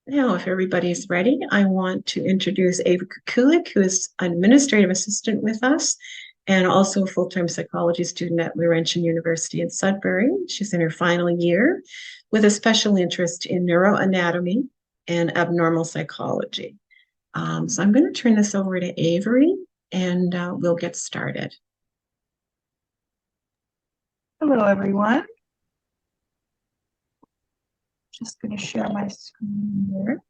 Now, if everybody's ready, I want to introduce Avery Cuculick, who is an administrative assistant with us and also a full-time psychology student at Laurentian University in Sudbury. She's in her final year with a special interest in neuroanatomy and abnormal psychology. So I'm going to turn this over to Avery and we'll get started. Hello, everyone. Just going to share my screen here.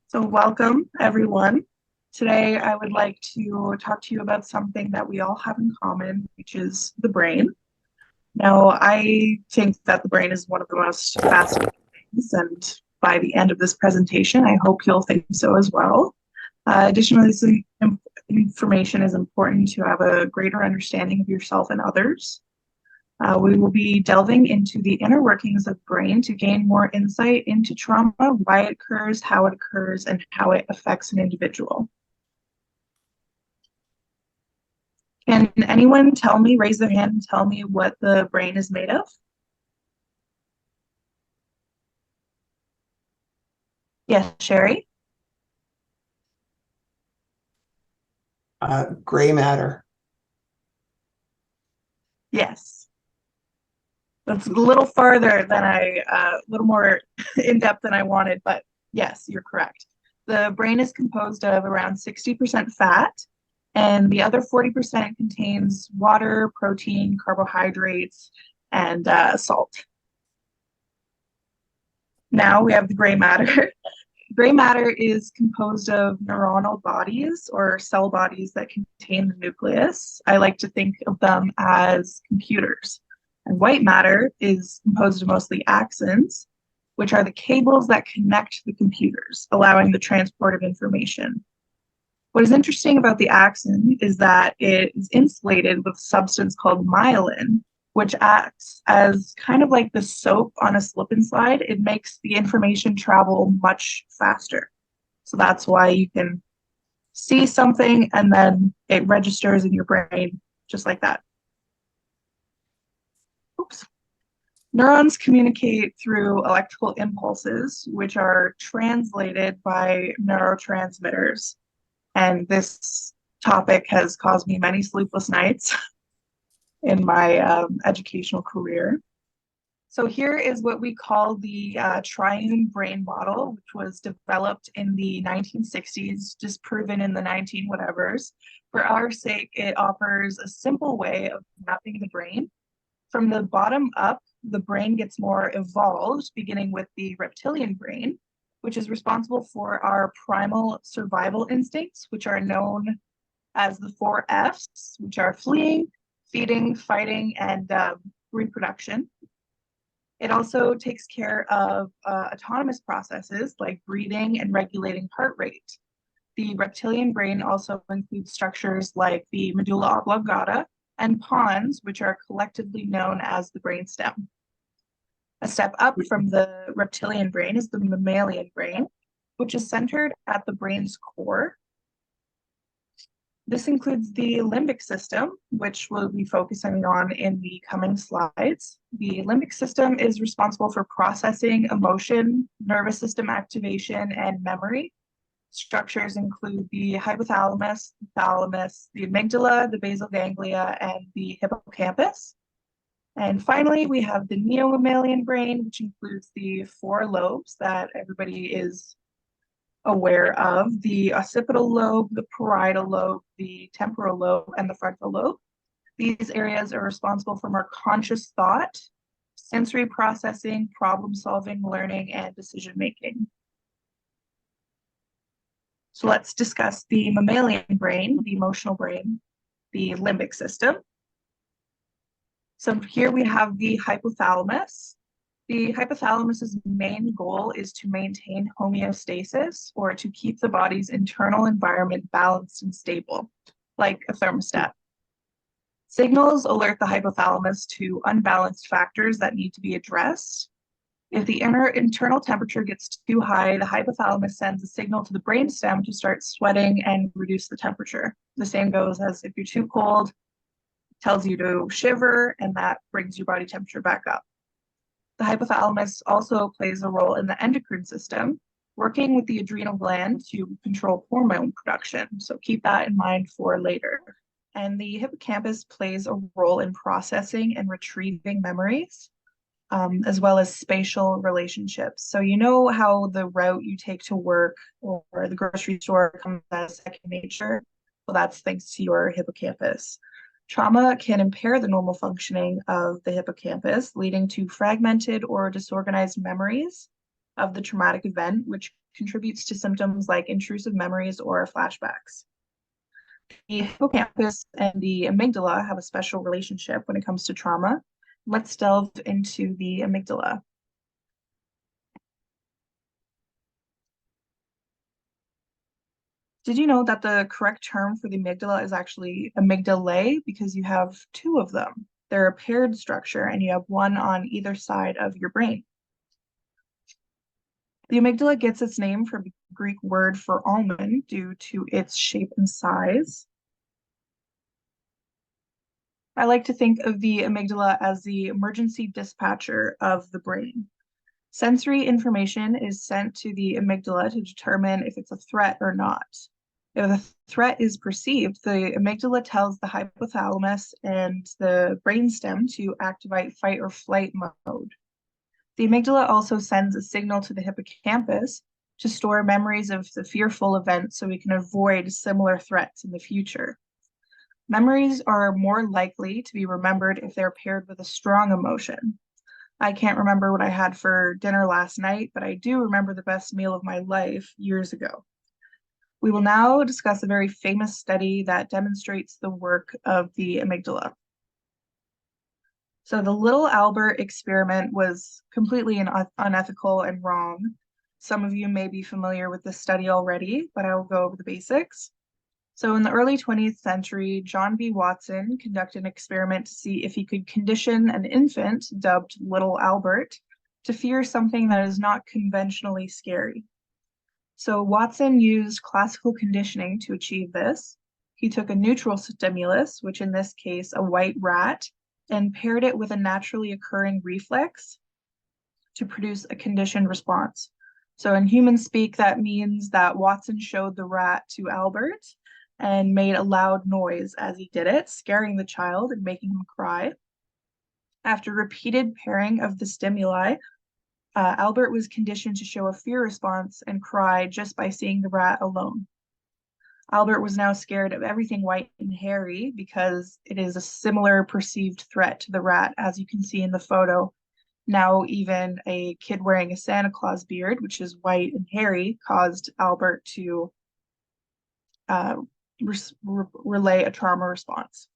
So welcome, everyone. Today, I would like to talk to you about something that we all have in common, which is the brain. Now, I think that the brain is one of the most fascinating things, and by the end of this presentation, I hope you'll think so as well. Additionally, some information is important to have a greater understanding of yourself and others. We will be delving into the inner workings of the brain to gain more insight into trauma, why it occurs, and how it affects an individual. Can anyone raise their hand and tell me what the brain is made of? Yes, Sherry? Gray matter. Yes. That's a little farther than a little more in-depth than I wanted, but yes, you're correct. The brain is composed of around 60% fat, and the other 40% contains water, protein, carbohydrates, and salt. Now we have the gray matter. Gray matter is composed of neuronal bodies or cell bodies that contain the nucleus. I like to think of them as computers. And white matter is composed of mostly axons, which are the cables that connect the computers, allowing the transport of information. What is interesting about the axon is that it is insulated with a substance called myelin, which acts as kind of like the soap on a slip and slide. It makes the information travel much faster. So that's why you can see something and then it registers in your brain just like that. Oops. Neurons communicate through electrical impulses, which are translated by neurotransmitters. And this topic has caused me many sleepless nights in my educational career. So here is what we call the triune brain model, which was developed in the 1960s, disproven in the 19 whatevers. For our sake, it offers a simple way of mapping the brain. From the bottom up, the brain gets more evolved, beginning with the reptilian brain, which is responsible for our primal survival instincts, which are known as the 4 Fs, which are fleeing, feeding, fighting, and reproduction. It also takes care of autonomous processes like breathing and regulating heart rate. The reptilian brain also includes structures like the medulla oblongata and pons, which are collectively known as the brainstem. A step up from the reptilian brain is the mammalian brain, which is centered at the brain's core. This includes the limbic system, which we'll be focusing on in the coming slides. The limbic system is responsible for processing emotion, nervous system activation, and memory. Structures include the hypothalamus, the thalamus, the amygdala, the basal ganglia, and the hippocampus. And finally, we have the neomammalian brain, which includes the 4 lobes that everybody is aware of: the occipital lobe, the parietal lobe, the temporal lobe, and the frontal lobe. These areas are responsible for more conscious thought, sensory processing, problem solving, learning, and decision making. So let's discuss the mammalian brain, the emotional brain, the limbic system. So here we have the hypothalamus. The hypothalamus's main goal is to maintain homeostasis, or to keep the body's internal environment balanced and stable, like a thermostat. Signals alert the hypothalamus to unbalanced factors that need to be addressed. If the internal temperature gets too high, the hypothalamus sends a signal to the brainstem to start sweating and reduce the temperature. The same goes as if you're too cold, tells you to shiver, and that brings your body temperature back up. The hypothalamus also plays a role in the endocrine system, working with the adrenal gland to control hormone production. So keep that in mind for later. And the hippocampus plays a role in processing and retrieving memories, as well as spatial relationships. So you know how the route you take to work or the grocery store comes as second nature? Well, that's thanks to your hippocampus. Trauma can impair the normal functioning of the hippocampus, leading to fragmented or disorganized memories of the traumatic event, which contributes to symptoms like intrusive memories or flashbacks. The hippocampus and the amygdala have a special relationship when it comes to trauma. Let's delve into the amygdala. Did you know that the correct term for the amygdala is actually amygdalae because you have two of them? They're a paired structure and you have one on either side of your brain. The amygdala gets its name from the Greek word for almond due to its shape and size. I like to think of the amygdala as the emergency dispatcher of the brain. Sensory information is sent to the amygdala to determine if it's a threat or not. If a threat is perceived, the amygdala tells the hypothalamus and the brainstem to activate fight or flight mode. The amygdala also sends a signal to the hippocampus to store memories of the fearful event so we can avoid similar threats in the future. Memories are more likely to be remembered if they're paired with a strong emotion. I can't remember what I had for dinner last night, but I do remember the best meal of my life years ago. We will now discuss a very famous study that demonstrates the work of the amygdala. So the little Albert experiment was completely unethical and wrong. Some of you may be familiar with this study already, but I will go over the basics. So in the early 20th century, John B. Watson conducted an experiment to see if he could condition an infant, dubbed Little Albert, to fear something that is not conventionally scary. So Watson used classical conditioning to achieve this. He took a neutral stimulus, which in this case, a white rat, and paired it with a naturally occurring reflex to produce a conditioned response. So in human speak, that means that Watson showed the rat to Albert and made a loud noise as he did it, scaring the child and making him cry. After repeated pairing of the stimuli, Albert was conditioned to show a fear response and cry just by seeing the rat alone. Albert was now scared of everything white and hairy because it is a similar perceived threat to the rat, as you can see in the photo. Now even a kid wearing a Santa Claus beard, which is white and hairy, caused Albert to relay a trauma response.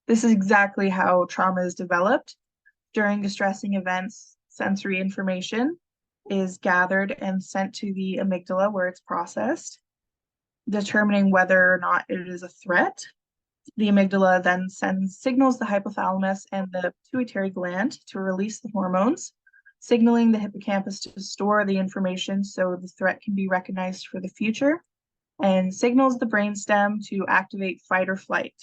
This is exactly how trauma is developed. During distressing events, sensory information is gathered and sent to the amygdala where it's processed, determining whether or not it is a threat. The amygdala then signals the hypothalamus and the pituitary gland to release the hormones, signaling the hippocampus to store the information so the threat can be recognized for the future, and signals the brainstem to activate fight or flight.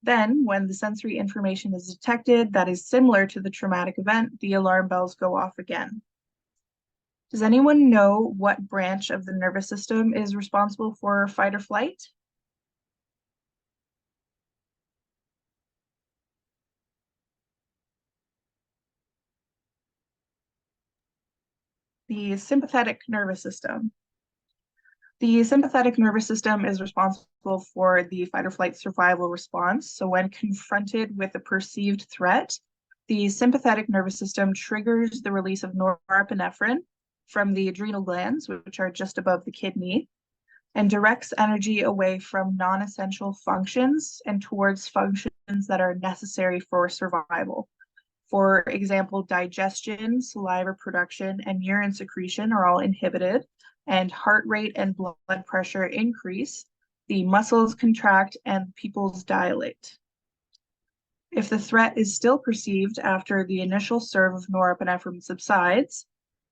Then, when the sensory information is detected that is similar to the traumatic event, the alarm bells go off again. Does anyone know what branch of the nervous system is responsible for fight or flight? The sympathetic nervous system. The sympathetic nervous system is responsible for the fight or flight survival response. So when confronted with a perceived threat, the sympathetic nervous system triggers the release of norepinephrine from the adrenal glands, which are just above the kidney, and directs energy away from non-essential functions and towards functions that are necessary for survival. For example, digestion, saliva production, and urine secretion are all inhibited, and heart rate and blood pressure increase, the muscles contract, and pupils dilate. If the threat is still perceived after the initial surge of norepinephrine subsides,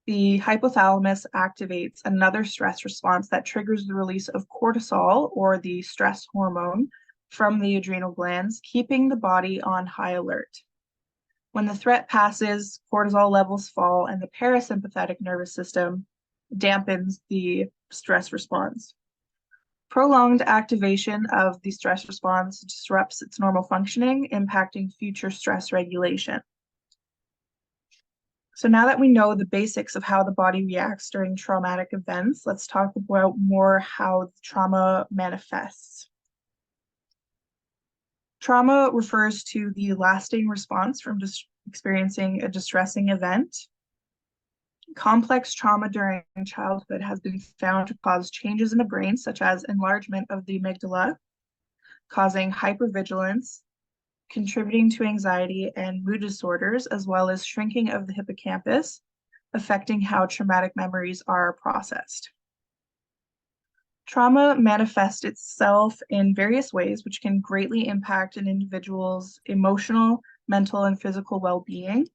the hypothalamus activates another stress response that triggers the release of cortisol, or the stress hormone, from the adrenal glands, keeping the body on high alert. When the threat passes, cortisol levels fall and the parasympathetic nervous system dampens the stress response. Prolonged activation of the stress response disrupts its normal functioning, impacting future stress regulation. So now that we know the basics of how the body reacts during traumatic events, let's talk about more how trauma manifests. Trauma refers to the lasting response from experiencing a distressing event. Complex trauma during childhood has been found to cause changes in the brain, such as enlargement of the amygdala, causing hypervigilance, contributing to anxiety and mood disorders, as well as shrinking of the hippocampus, affecting how traumatic memories are processed. Trauma manifests itself in various ways, which can greatly impact an individual's emotional, mental, and physical well-being.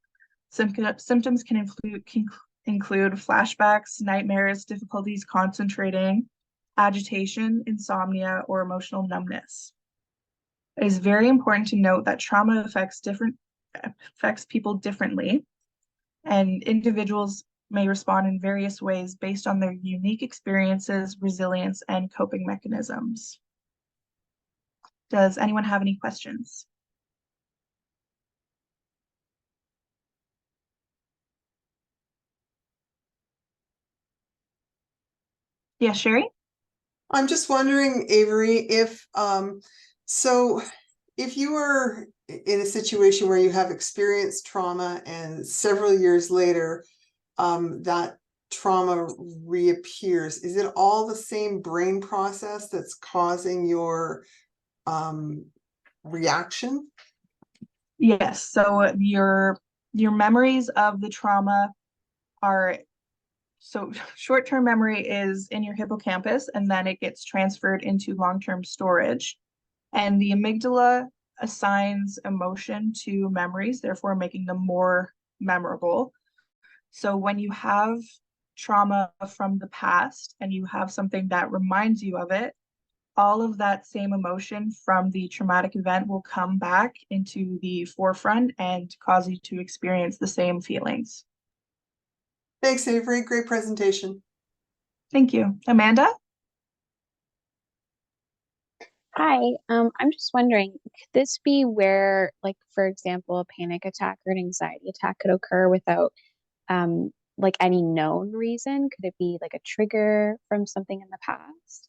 Symptoms can include flashbacks, nightmares, difficulties concentrating, agitation, insomnia, or emotional numbness. It is very important to note that trauma affects people differently, and individuals may respond in various ways based on their unique experiences, resilience, and coping mechanisms. Does anyone have any questions? Yeah, Sherry? I'm just wondering, Avery, so if you were in a situation where you have experienced trauma and several years later, that trauma reappears, is it all the same brain process that's causing your reaction? Yes. So your memories of the trauma are, so short-term memory is in your hippocampus, and then it gets transferred into long-term storage. And the amygdala assigns emotion to memories, therefore making them more memorable. So when you have trauma from the past and you have something that reminds you of it, all of that same emotion from the traumatic event will come back into the forefront and cause you to experience the same feelings. Thanks, Avery. Great presentation. Thank you. Amanda? Hi, I'm just wondering, could this be where, like, for example, a panic attack or an anxiety attack could occur without, like, any known reason? Could it be like a trigger from something in the past?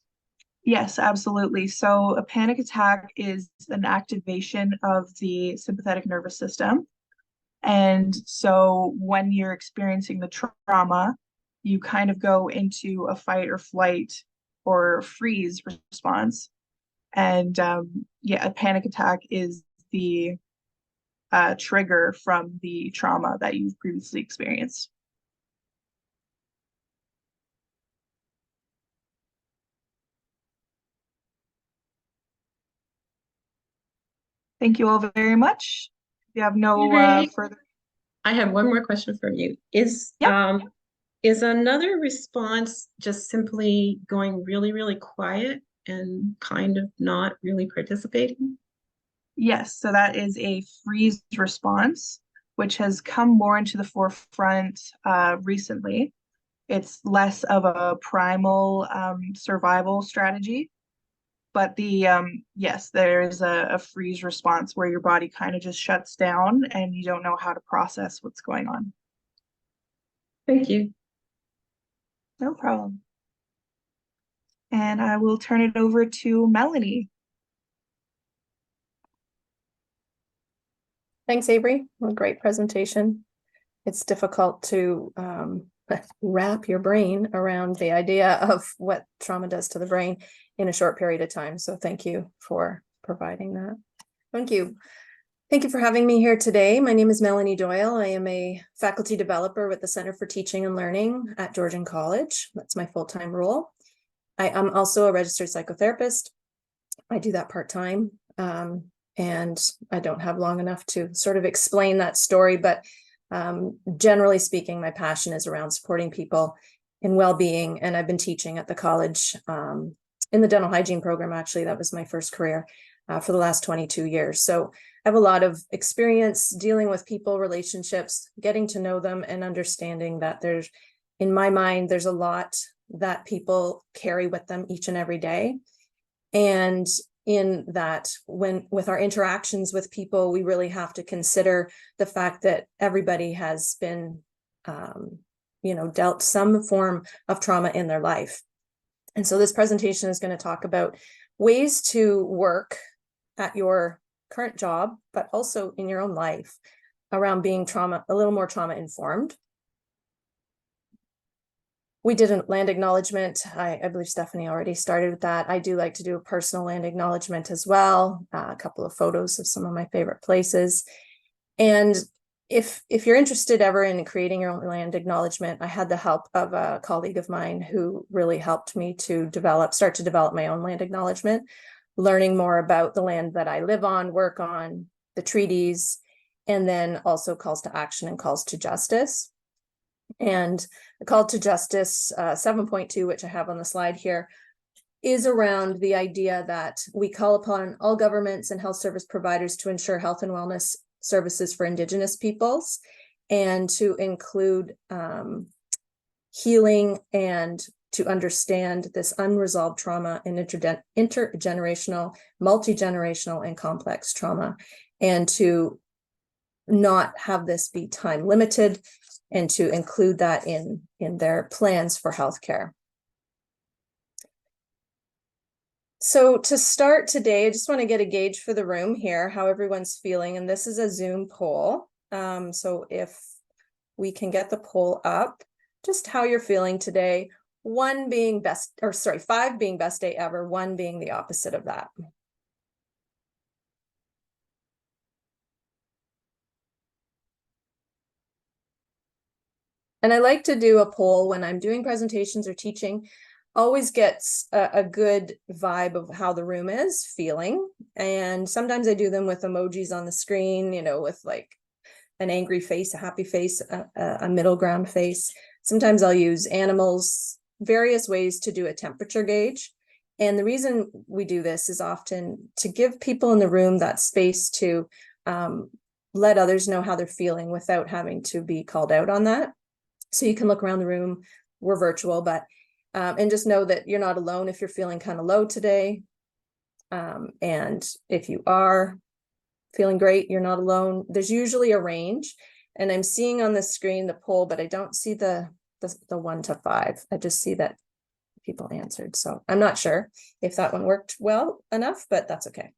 Yes, absolutely. So a panic attack is an activation of the sympathetic nervous system. And so when you're experiencing the trauma, you kind of go into a fight or flight or freeze response. And yeah, a panic attack is the trigger from the trauma that you've previously experienced. Thank you all very much. If you have no further. I have one more question for you. Yep. Is another response just simply going really, really quiet and kind of not really participating? Yes, so that is a freeze response, which has come more into the forefront recently. It's less of a primal survival strategy, but yes, there is a freeze response where your body kind of just shuts down and you don't know how to process what's going on. Thank you. No problem. And I will turn it over to Melanie. Thanks, Avery. Well, great presentation. It's difficult to wrap your brain around the idea of what trauma does to the brain in a short period of time. So thank you for providing that. Thank you. Thank you for having me here today. My name is Melanie Doyle. I am a faculty developer with the Center for Teaching and Learning at Georgian College. That's my full-time role. I am also a registered psychotherapist. I do that part-time. And I don't have long enough to sort of explain that story, but generally speaking, my passion is around supporting people in well-being. And I've been teaching at the college in the dental hygiene program. Actually, that was my first career for the last 22 years. So I have a lot of experience dealing with people, relationships, getting to know them, and understanding that there's, in my mind, there's a lot that people carry with them each and every day. And in that, when with our interactions with people, we really have to consider the fact that everybody has been, dealt some form of trauma in their life. And so this presentation is going to talk about ways to work at your current job, but also in your own life around being a little more trauma informed. We did a land acknowledgement. I believe Stephanie already started with that. I do like to do a personal land acknowledgement as well. A couple of photos of some of my favorite places. And if you're interested ever in creating your own land acknowledgement, I had the help of a colleague of mine who really helped me to start to develop my own land acknowledgement, learning more about the land that I live on, work on, the treaties, and then also calls to action and calls to justice. And the call to justice 7.2, which I have on the slide here, is around the idea that we call upon all governments and health service providers to ensure health and wellness services for Indigenous peoples, and to include healing and to understand this unresolved trauma and intergenerational, multi-generational, and complex trauma, and to not have this be time limited, and to include that in their plans for healthcare. So to start today, I just want to get a gauge for the room here, how everyone's feeling, and this is a Zoom poll. So if we can get the poll up, just how you're feeling today, 5 being best day ever, 1 being the opposite of that. And I like to do a poll when I'm doing presentations or teaching, always gets a good vibe of how the room is feeling. And sometimes I do them with emojis on the screen, with like an angry face, a happy face, a middle ground face. Sometimes I'll use animals, various ways to do a temperature gauge. And the reason we do this is often to give people in the room that space to let others know how they're feeling without having to be called out on that. So you can look around the room. We're virtual, but and just know that you're not alone if you're feeling kind of low today. And if you are feeling great, you're not alone. There's usually a range, and I'm seeing on the screen the poll, but I don't see the 1 to 5. I just see that people answered. So I'm not sure if that one worked well enough, but that's okay.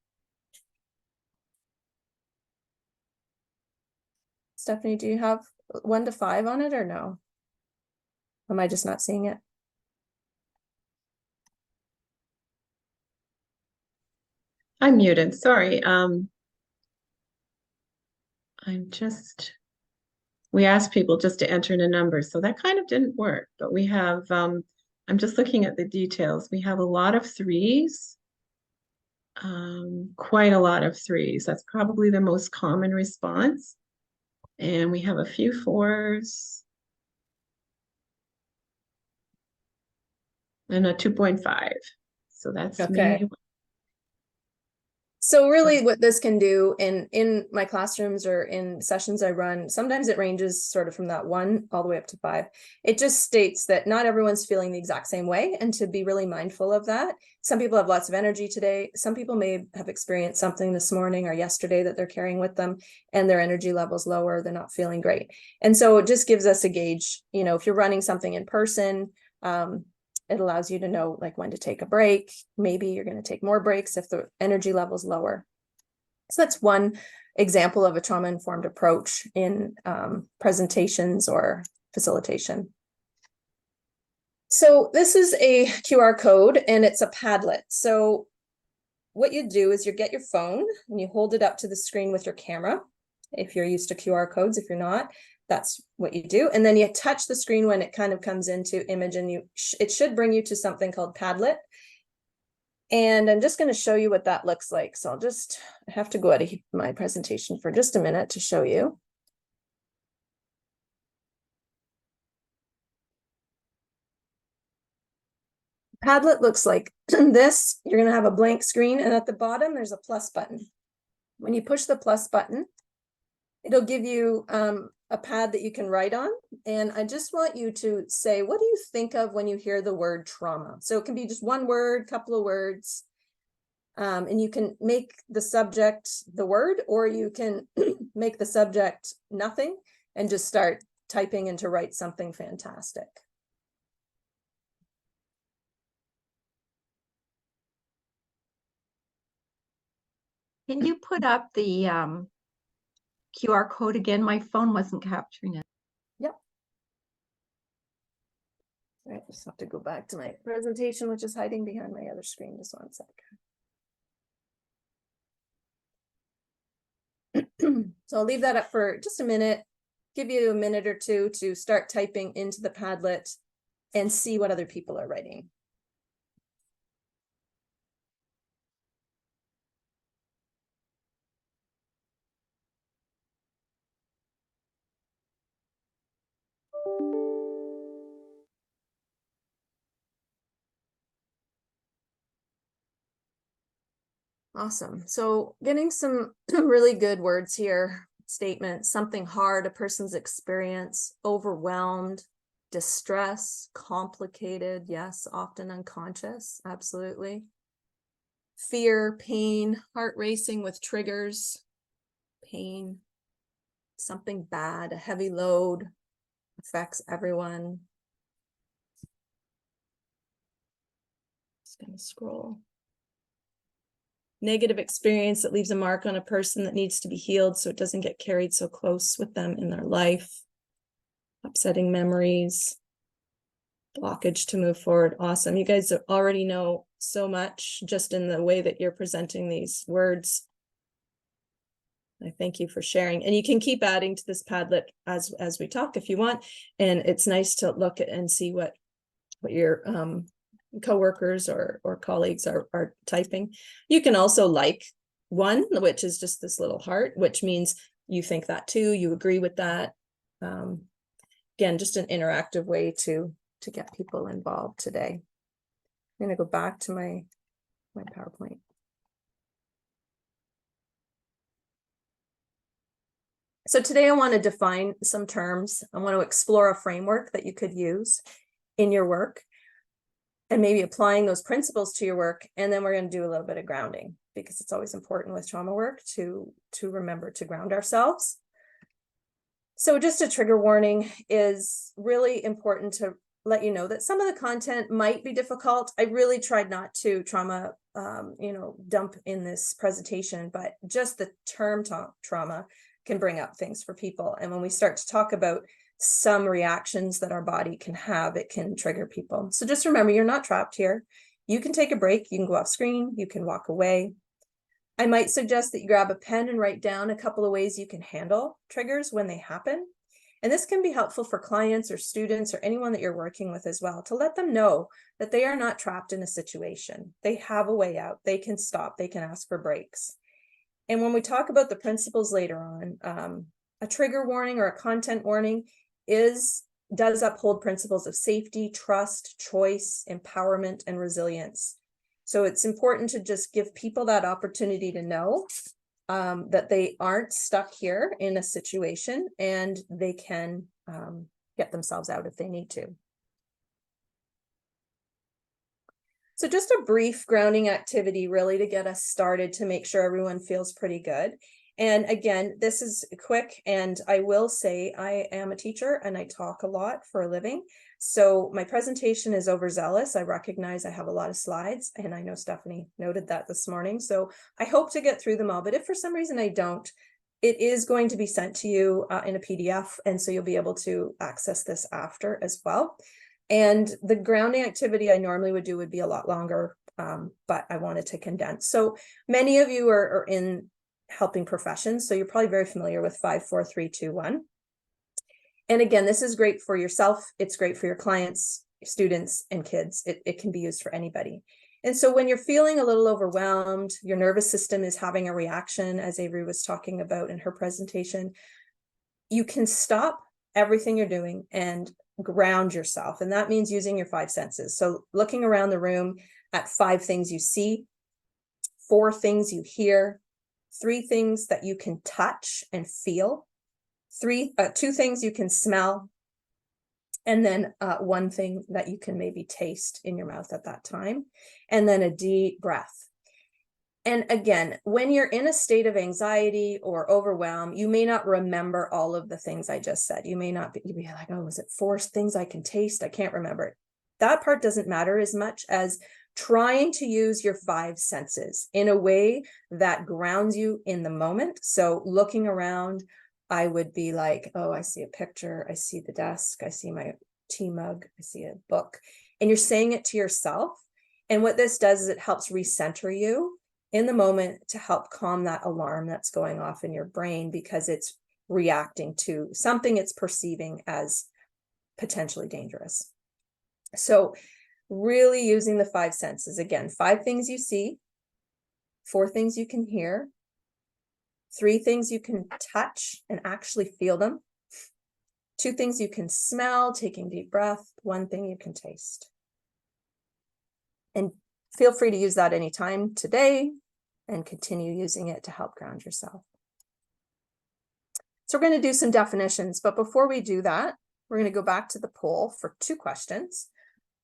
Stephanie, do you have 1 to 5 on it or no? Am I just not seeing it? I'm muted, sorry. We asked people just to enter in a number, so that kind of didn't work, but we have, I'm just looking at the details. We have a lot of 3s, quite a lot of 3s. That's probably the most common response. And we have a few 4s and a 2.5. So that's okay. me. So really what this can do in my classrooms or in sessions I run, sometimes it ranges sort of from that 1 all the way up to 5. It just states that not everyone's feeling the exact same way, and to be really mindful of that. Some people have lots of energy today. Some people may have experienced something this morning or yesterday that they're carrying with them, and their energy level's lower, they're not feeling great. And so it just gives us a gauge, if you're running something in person, it allows you to know like when to take a break. Maybe you're going to take more breaks if the energy level is lower. So that's one example of a trauma-informed approach in presentations or facilitation. So this is a QR code and it's a Padlet. So what you do is you get your phone and you hold it up to the screen with your camera. If you're used to QR codes, if you're not, that's what you do. And then you touch the screen when it kind of comes into image, and it should bring you to something called Padlet. And I'm just going to show you what that looks like. So I have to go out of my presentation for just a minute to show you. Padlet looks like this. You're going to have a blank screen, and at the bottom, there's a plus button. When you push the plus button, it'll give you a pad that you can write on. And I just want you to say, what do you think of when you hear the word trauma? So it can be just one word, couple of words. And you can make the subject the word, or you can make the subject nothing and just start typing in to write something fantastic. Can you put up the QR code again? My phone wasn't capturing it. Yep. All right, just have to go back to my presentation, which is hiding behind my other screen. Just 1 second. So I'll leave that up for just a minute, give you a minute or two to start typing into the Padlet and see what other people are writing. Awesome. So getting some really good words here. Statements, something hard, a person's experience, overwhelmed, distress, complicated, yes, often unconscious, absolutely. Fear, pain, heart racing with triggers, pain, something bad, a heavy load, affects everyone. Just gonna scroll. Negative experience that leaves a mark on a person that needs to be healed so it doesn't get carried so close with them in their life. Upsetting memories, blockage to move forward. Awesome. You guys already know so much just in the way that you're presenting these words. I thank you for sharing. And you can keep adding to this Padlet as we talk if you want. And it's nice to look at and see what your coworkers or colleagues are typing. You can also like one, which is just this little heart, which means you think that too, you agree with that. Again, just an interactive way to get people involved today. I'm going to go back to my PowerPoint. So today I want to define some terms. I want to explore a framework that you could use in your work, and maybe applying those principles to your work. And then we're going to do a little bit of grounding, because it's always important with trauma work to remember to ground ourselves. So just a trigger warning is really important to let you know that some of the content might be difficult. I really tried not to trauma, dump in this presentation, but just the term trauma can bring up things for people. And when we start to talk about some reactions that our body can have, it can trigger people. So just remember, you're not trapped here. You can take a break. You can go off screen. You can walk away. I might suggest that you grab a pen and write down a couple of ways you can handle triggers when they happen. And this can be helpful for clients or students or anyone that you're working with as well, to let them know that they are not trapped in a situation. They have a way out. They can stop. They can ask for breaks. And when we talk about the principles later on, a trigger warning or a content warning does uphold principles of safety, trust, choice, empowerment, and resilience. So it's important to just give people that opportunity to know that they aren't stuck here in a situation, and they can get themselves out if they need to. So just a brief grounding activity really to get us started, to make sure everyone feels pretty good. And again, this is quick, and I will say I am a teacher and I talk a lot for a living. So my presentation is overzealous. I recognize I have a lot of slides, and I know Stephanie noted that this morning. So I hope to get through them all, but if for some reason I don't, it is going to be sent to you in a PDF. And so you'll be able to access this after as well. And the grounding activity I normally would do would be a lot longer, but I wanted to condense. So many of you are in helping professions, so you're probably very familiar with 5, 4, 3, 2, 1. And again, this is great for yourself. It's great for your clients, students, and kids. It can be used for anybody. And so when you're feeling a little overwhelmed, your nervous system is having a reaction, as Avery was talking about in her presentation, you can stop everything you're doing and ground yourself. And that means using your 5 senses. So looking around the room at 5 things you see, 4 things you hear, 3 things that you can touch and feel, 2 things you can smell, and then 1 thing that you can maybe taste in your mouth at that time, and then a deep breath. And again, when you're in a state of anxiety or overwhelm, you may not remember all of the things I just said. You may not be, you'd be like, oh, was it 4 things I can taste? I can't remember it. That part doesn't matter as much as trying to use your 5 senses in a way that grounds you in the moment. So looking around, I would be like, oh, I see a picture. I see the desk. I see my tea mug. I see a book. And you're saying it to yourself. And what this does is it helps recenter you in the moment to help calm that alarm that's going off in your brain, because it's reacting to something it's perceiving as potentially dangerous. So really using the 5 senses. Again, 5 things you see, 4 things you can hear, 3 things you can touch and actually feel them, 2 things you can smell, taking deep breath, 1 thing you can taste. And feel free to use that anytime today and continue using it to help ground yourself. So we're going to do some definitions, but before we do that, we're going to go back to the poll for 2 questions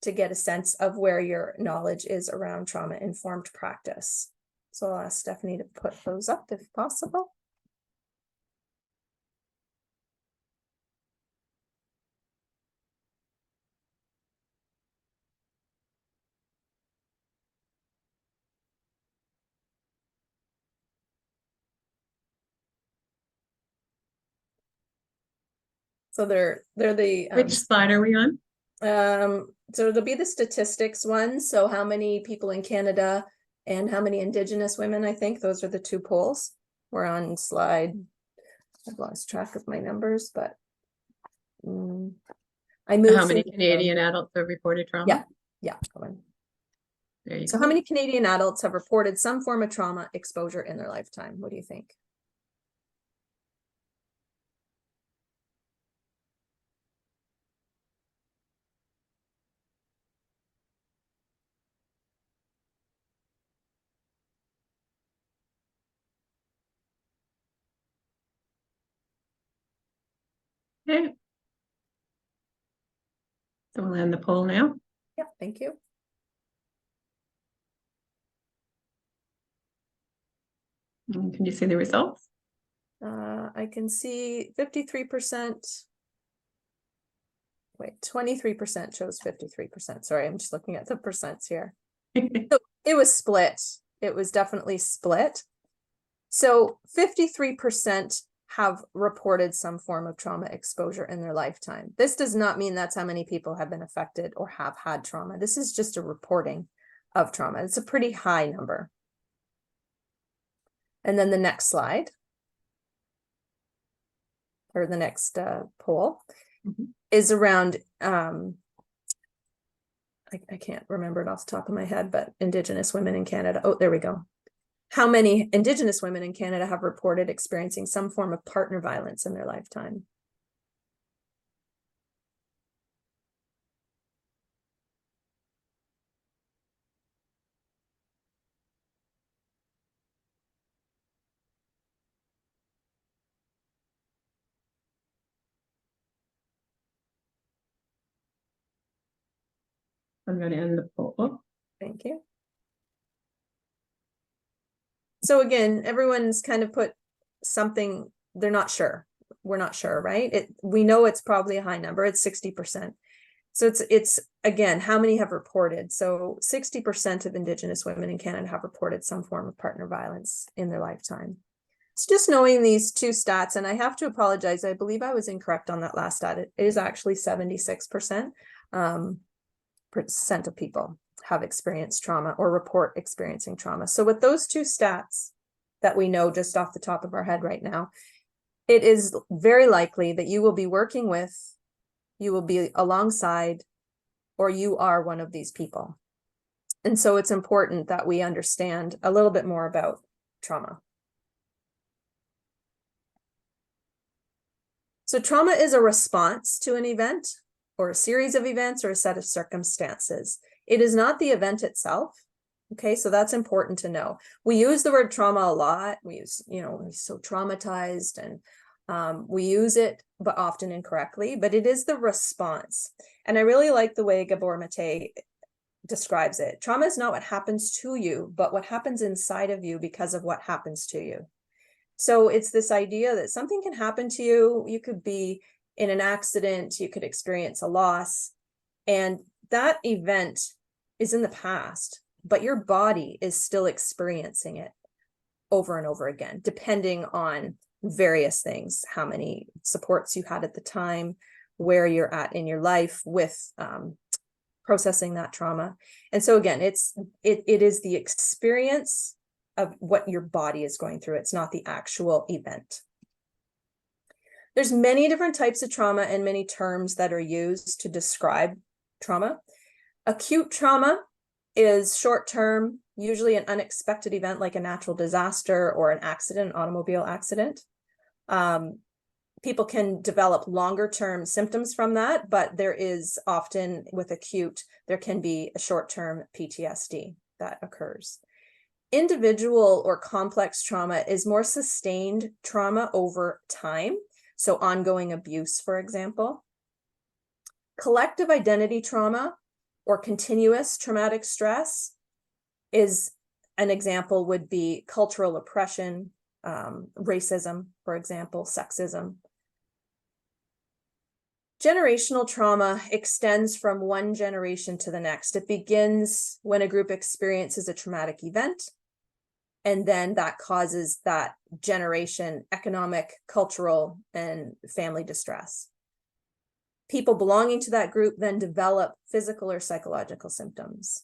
to get a sense of where your knowledge is around trauma-informed practice. So I'll ask Stephanie to put those up if possible. So they're the Which slide are we on? so it'll be the statistics one. So how many people in Canada and how many Indigenous women, I think those are the 2 polls. We're on slide, I've lost track of my numbers, but I moved. How many Canadian adults have reported trauma? Yeah. Come on. There you So go. how many Canadian adults have reported some form of trauma exposure in their lifetime? What do you think? Okay. So we'll end the poll now. Yeah, thank you. And can you see the results? I can see 53%. Wait, 23% chose 53%. Sorry, I'm just looking at the percents here. So it was split. It was definitely split. So 53% have reported some form of trauma exposure in their lifetime. This does not mean that's how many people have been affected or have had trauma. This is just a reporting of trauma. It's a pretty high number. And then the next slide, or the next poll, is around, I can't remember it off the top of my head, but Indigenous women in Canada. Oh, there we go. How many Indigenous women in Canada have reported experiencing some form of partner violence in their lifetime? I'm going to end the poll. Thank you. So again, everyone's kind of put something, they're not sure. We're not sure, right? We know it's probably a high number. It's 60%. So it's again, how many have reported? So 60% of Indigenous women in Canada have reported some form of partner violence in their lifetime. So just knowing these 2 stats, and I have to apologize, I believe I was incorrect on that last stat. It is actually 76% percent of people have experienced trauma or report experiencing trauma. So with those 2 stats that we know just off the top of our head right now, it is very likely that you will be working with, you will be alongside, or you are one of these people. And so it's important that we understand a little bit more about trauma. So trauma is a response to an event or a series of events or a set of circumstances. It is not the event itself. Okay, so that's important to know. We use the word trauma a lot. We use, we're so traumatized, and we use it, but often incorrectly, but it is the response. And I really like the way Gabor Mate describes it. Trauma is not what happens to you, but what happens inside of you because of what happens to you. So it's this idea that something can happen to you. You could be in an accident, you could experience a loss, and that event is in the past, but your body is still experiencing it over and over again, depending on various things, how many supports you had at the time, where you're at in your life with processing that trauma. And so again, it is the experience of what your body is going through. It's not the actual event. There's many different types of trauma and many terms that are used to describe trauma. Acute trauma is short-term, usually an unexpected event like a natural disaster or an accident, an automobile accident. People can develop longer-term symptoms from that, but there is often, with acute, there can be a short-term PTSD that occurs. Individual or complex trauma is more sustained trauma over time, so ongoing abuse, for example. Collective identity trauma or continuous traumatic stress is an example, would be cultural oppression, racism, for example, sexism. Generational trauma extends from one generation to the next. It begins when a group experiences a traumatic event, and then that causes that generation economic, cultural, and family distress. People belonging to that group then develop physical or psychological symptoms.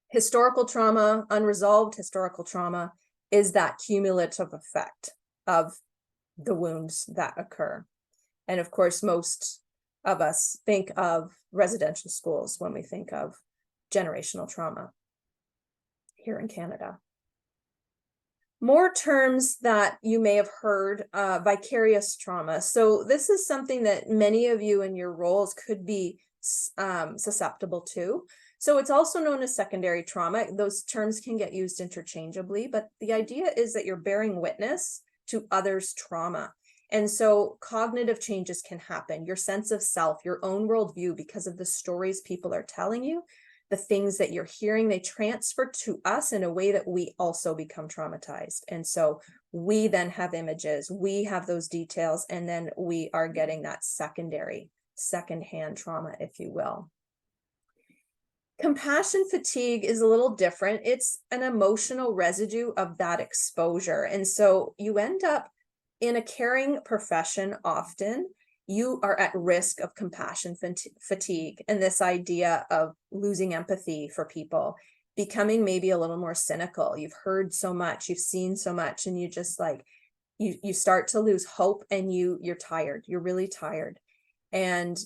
Historical trauma, unresolved historical trauma, is that cumulative effect of the wounds that occur. And of course, most of us think of residential schools when we think of generational trauma here in Canada. More terms that you may have heard, vicarious trauma. So this is something that many of you in your roles could be susceptible to. So it's also known as secondary trauma. Those terms can get used interchangeably, but the idea is that you're bearing witness to others' trauma. And so cognitive changes can happen. Your sense of self, your own worldview, because of the stories people are telling you, the things that you're hearing, they transfer to us in a way that we also become traumatized. And so we then have images, we have those details, and then we are getting that secondhand trauma, if you will. Compassion fatigue is a little different. It's an emotional residue of that exposure. And so you end up in a caring profession often, you are at risk of compassion fatigue and this idea of losing empathy for people, becoming maybe a little more cynical. You've heard so much, you've seen so much, and you just like, you start to lose hope, and you're tired. You're really tired. And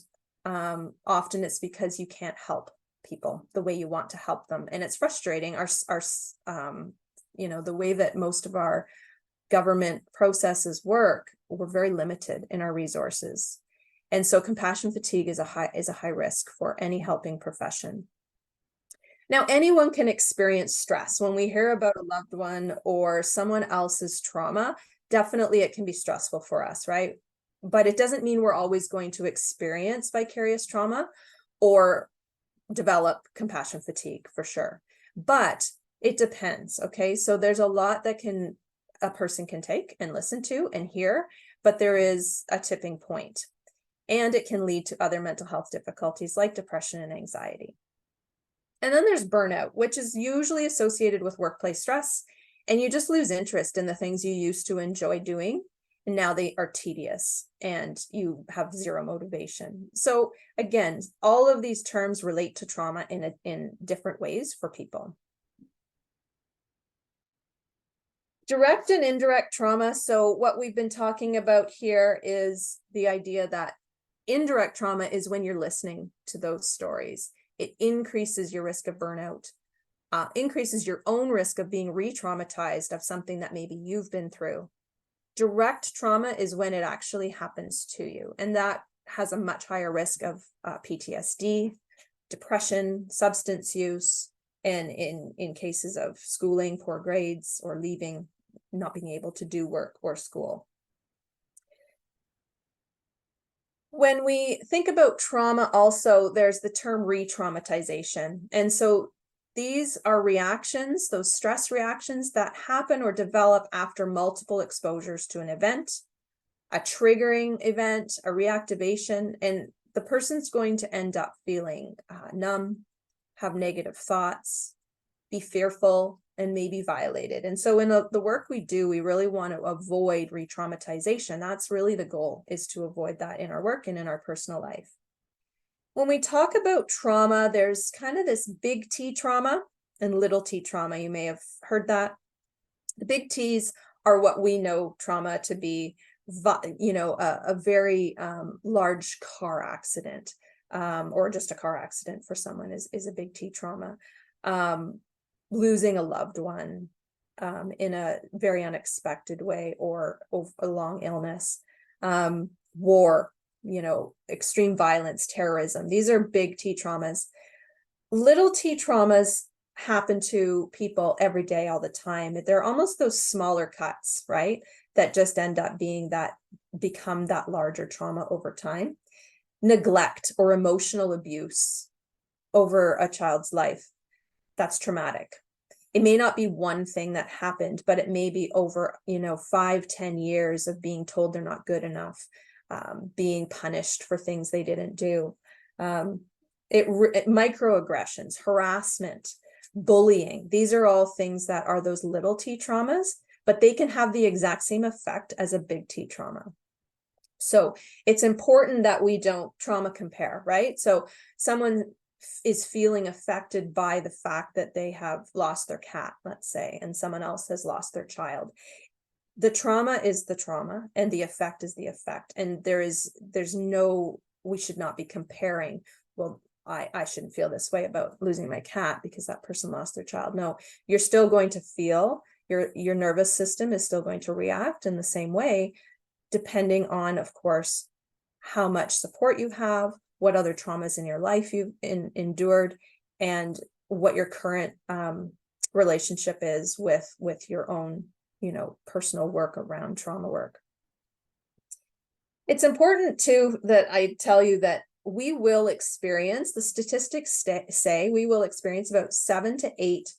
often it's because you can't help people the way you want to help them. And it's frustrating. The way that most of our government processes work, we're very limited in our resources. And so compassion fatigue is a high risk for any helping profession. Now, anyone can experience stress. When we hear about a loved one or someone else's trauma, definitely it can be stressful for us, right? But it doesn't mean we're always going to experience vicarious trauma or develop compassion fatigue, for sure. But it depends, okay? So there's a lot that a person can take and listen to and hear, but there is a tipping point, and it can lead to other mental health difficulties like depression and anxiety. And then there's burnout, which is usually associated with workplace stress, and you just lose interest in the things you used to enjoy doing, and now they are tedious and you have zero motivation. So again, all of these terms relate to trauma in different ways for people. Direct and indirect trauma. So what we've been talking about here is the idea that indirect trauma is when you're listening to those stories. It increases your risk of burnout, increases your own risk of being re-traumatized of something that maybe you've been through. Direct trauma is when it actually happens to you, and that has a much higher risk of PTSD, depression, substance use, and in cases of schooling, poor grades, or leaving, not being able to do work or school. When we think about trauma also, there's the term re-traumatization. And so these are reactions, those stress reactions that happen or develop after multiple exposures to an event, a triggering event, a reactivation, and the person's going to end up feeling numb, have negative thoughts, be fearful, and maybe violated. And so in the work we do, we really want to avoid re-traumatization. That's really the goal, is to avoid that in our work and in our personal life. When we talk about trauma, there's kind of this big T trauma and little t trauma. You may have heard that. The big T's are what we know trauma to be, a very large car accident, or just a car accident for someone is a big T trauma. Losing a loved one in a very unexpected way, or a long illness, war, extreme violence, terrorism. These are big T traumas. Little T traumas happen to people every day, all the time. They're almost those smaller cuts, right? That just end up become that larger trauma over time. Neglect or emotional abuse over a child's life. That's traumatic. It may not be one thing that happened, but it may be over, 5-10 years of being told they're not good enough, being punished for things they didn't do. Microaggressions, harassment, bullying. These are all things that are those little T traumas, but they can have the exact same effect as a big T trauma. So it's important that we don't trauma compare, right? So someone is feeling affected by the fact that they have lost their cat, let's say, and someone else has lost their child. The trauma is the trauma, and the effect is the effect. And we should not be comparing, well, I shouldn't feel this way about losing my cat because that person lost their child. No, you're still going to feel, your nervous system is still going to react in the same way, depending on, of course, how much support you have, what other traumas in your life you've endured, and what your current relationship is with your own, personal work around trauma work. It's important too that I tell you that we will experience, the statistics say we will experience about 7 to 8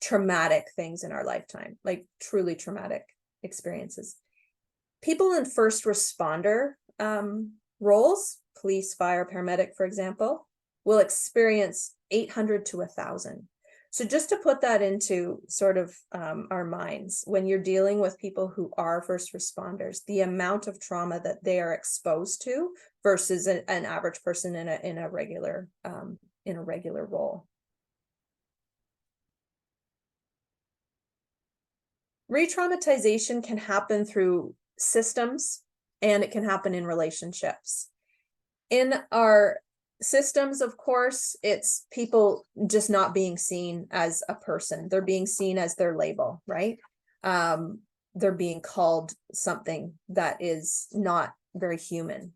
traumatic things in our lifetime, like truly traumatic experiences. People in first responder roles, police, fire, paramedic, for example, will experience 800 to 1,000. So just to put that into sort of our minds, when you're dealing with people who are first responders, the amount of trauma that they are exposed to versus an average person in a regular role. Re-traumatization can happen through systems, and it can happen in relationships. In our systems, of course, it's people just not being seen as a person. They're being seen as their label, right? They're being called something that is not very human.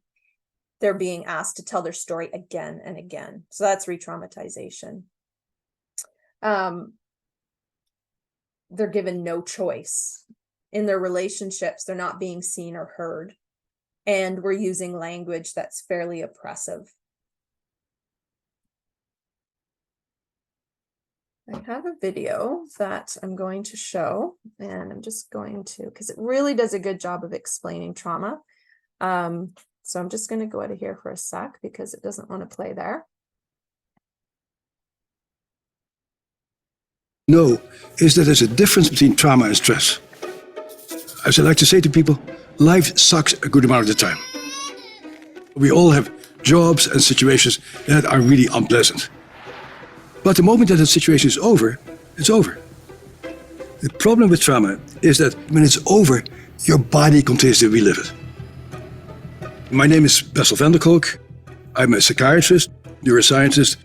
They're being asked to tell their story again and again. So that's re-traumatization. They're given no choice. In their relationships, they're not being seen or heard. And we're using language that's fairly oppressive. I have a video that I'm going to show, and I'm just going to, because it really does a good job of explaining trauma. So I'm just going to go out of here for a sec because it doesn't want to play there. Know is that there's a difference between trauma and stress. As I like to say to people, life sucks a good amount of the time. We all have jobs and situations that are really unpleasant. But the moment that the situation is over, it's over. The problem with trauma is that when it's over, your body continues to relive it. My name is Bessel van der Kolk. I'm a psychiatrist, neuroscientist,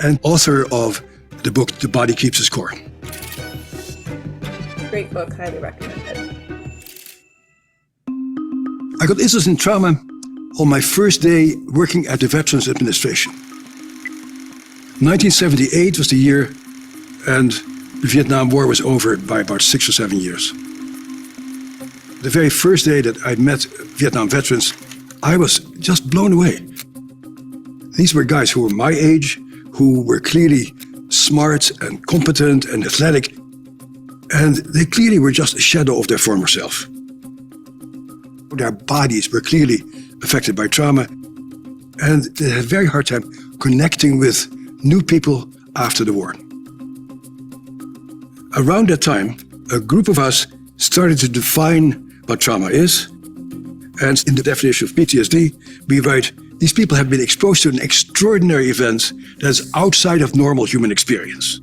and author of the book, The Body Keeps the Score. Great book, highly recommended. I got interested in trauma on my first day working at the Veterans Administration. 1978 was the year, and the Vietnam War was over by about 6 or 7 years. The very first day that I met Vietnam veterans, I was just blown away. These were guys who were my age, who were clearly smart and competent and athletic, and they clearly were just a shadow of their former self. Their bodies were clearly affected by trauma, and they had a very hard time connecting with new people after the war. Around that time, a group of us started to define what trauma is, and in the definition of PTSD, we write, these people have been exposed to an extraordinary event that is outside of normal human experience.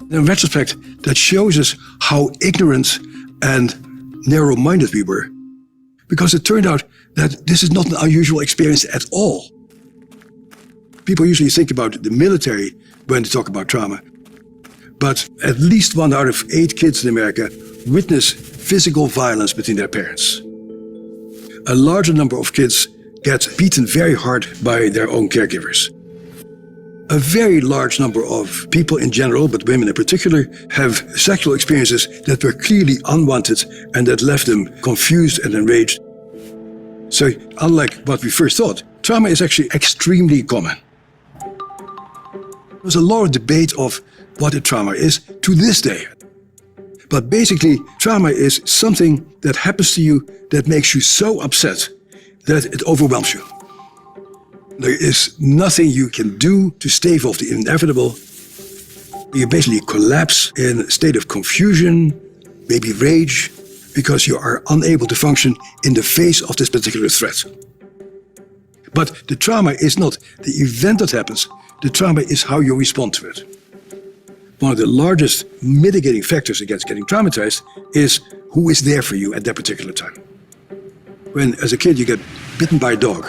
In retrospect, that shows us how ignorant and narrow-minded we were, because it turned out that this is not an unusual experience at all. People usually think about the military when they talk about trauma, but at least 1 out of 8 kids in America witness physical violence between their parents. A larger number of kids get beaten very hard by their own caregivers. A very large number of people in general, but women in particular, have sexual experiences that were clearly unwanted and that left them confused and enraged. So, unlike what we first thought, trauma is actually extremely common. There's a lot of debate of what a trauma is to this day. But basically, trauma is something that happens to you that makes you so upset that it overwhelms you. There is nothing you can do to stave off the inevitable. You basically collapse in a state of confusion, maybe rage, because you are unable to function in the face of this particular threat. But the trauma is not the event that happens, the trauma is how you respond to it. One of the largest mitigating factors against getting traumatized is who is there for you at that particular time. When, as a kid, you get bitten by a dog,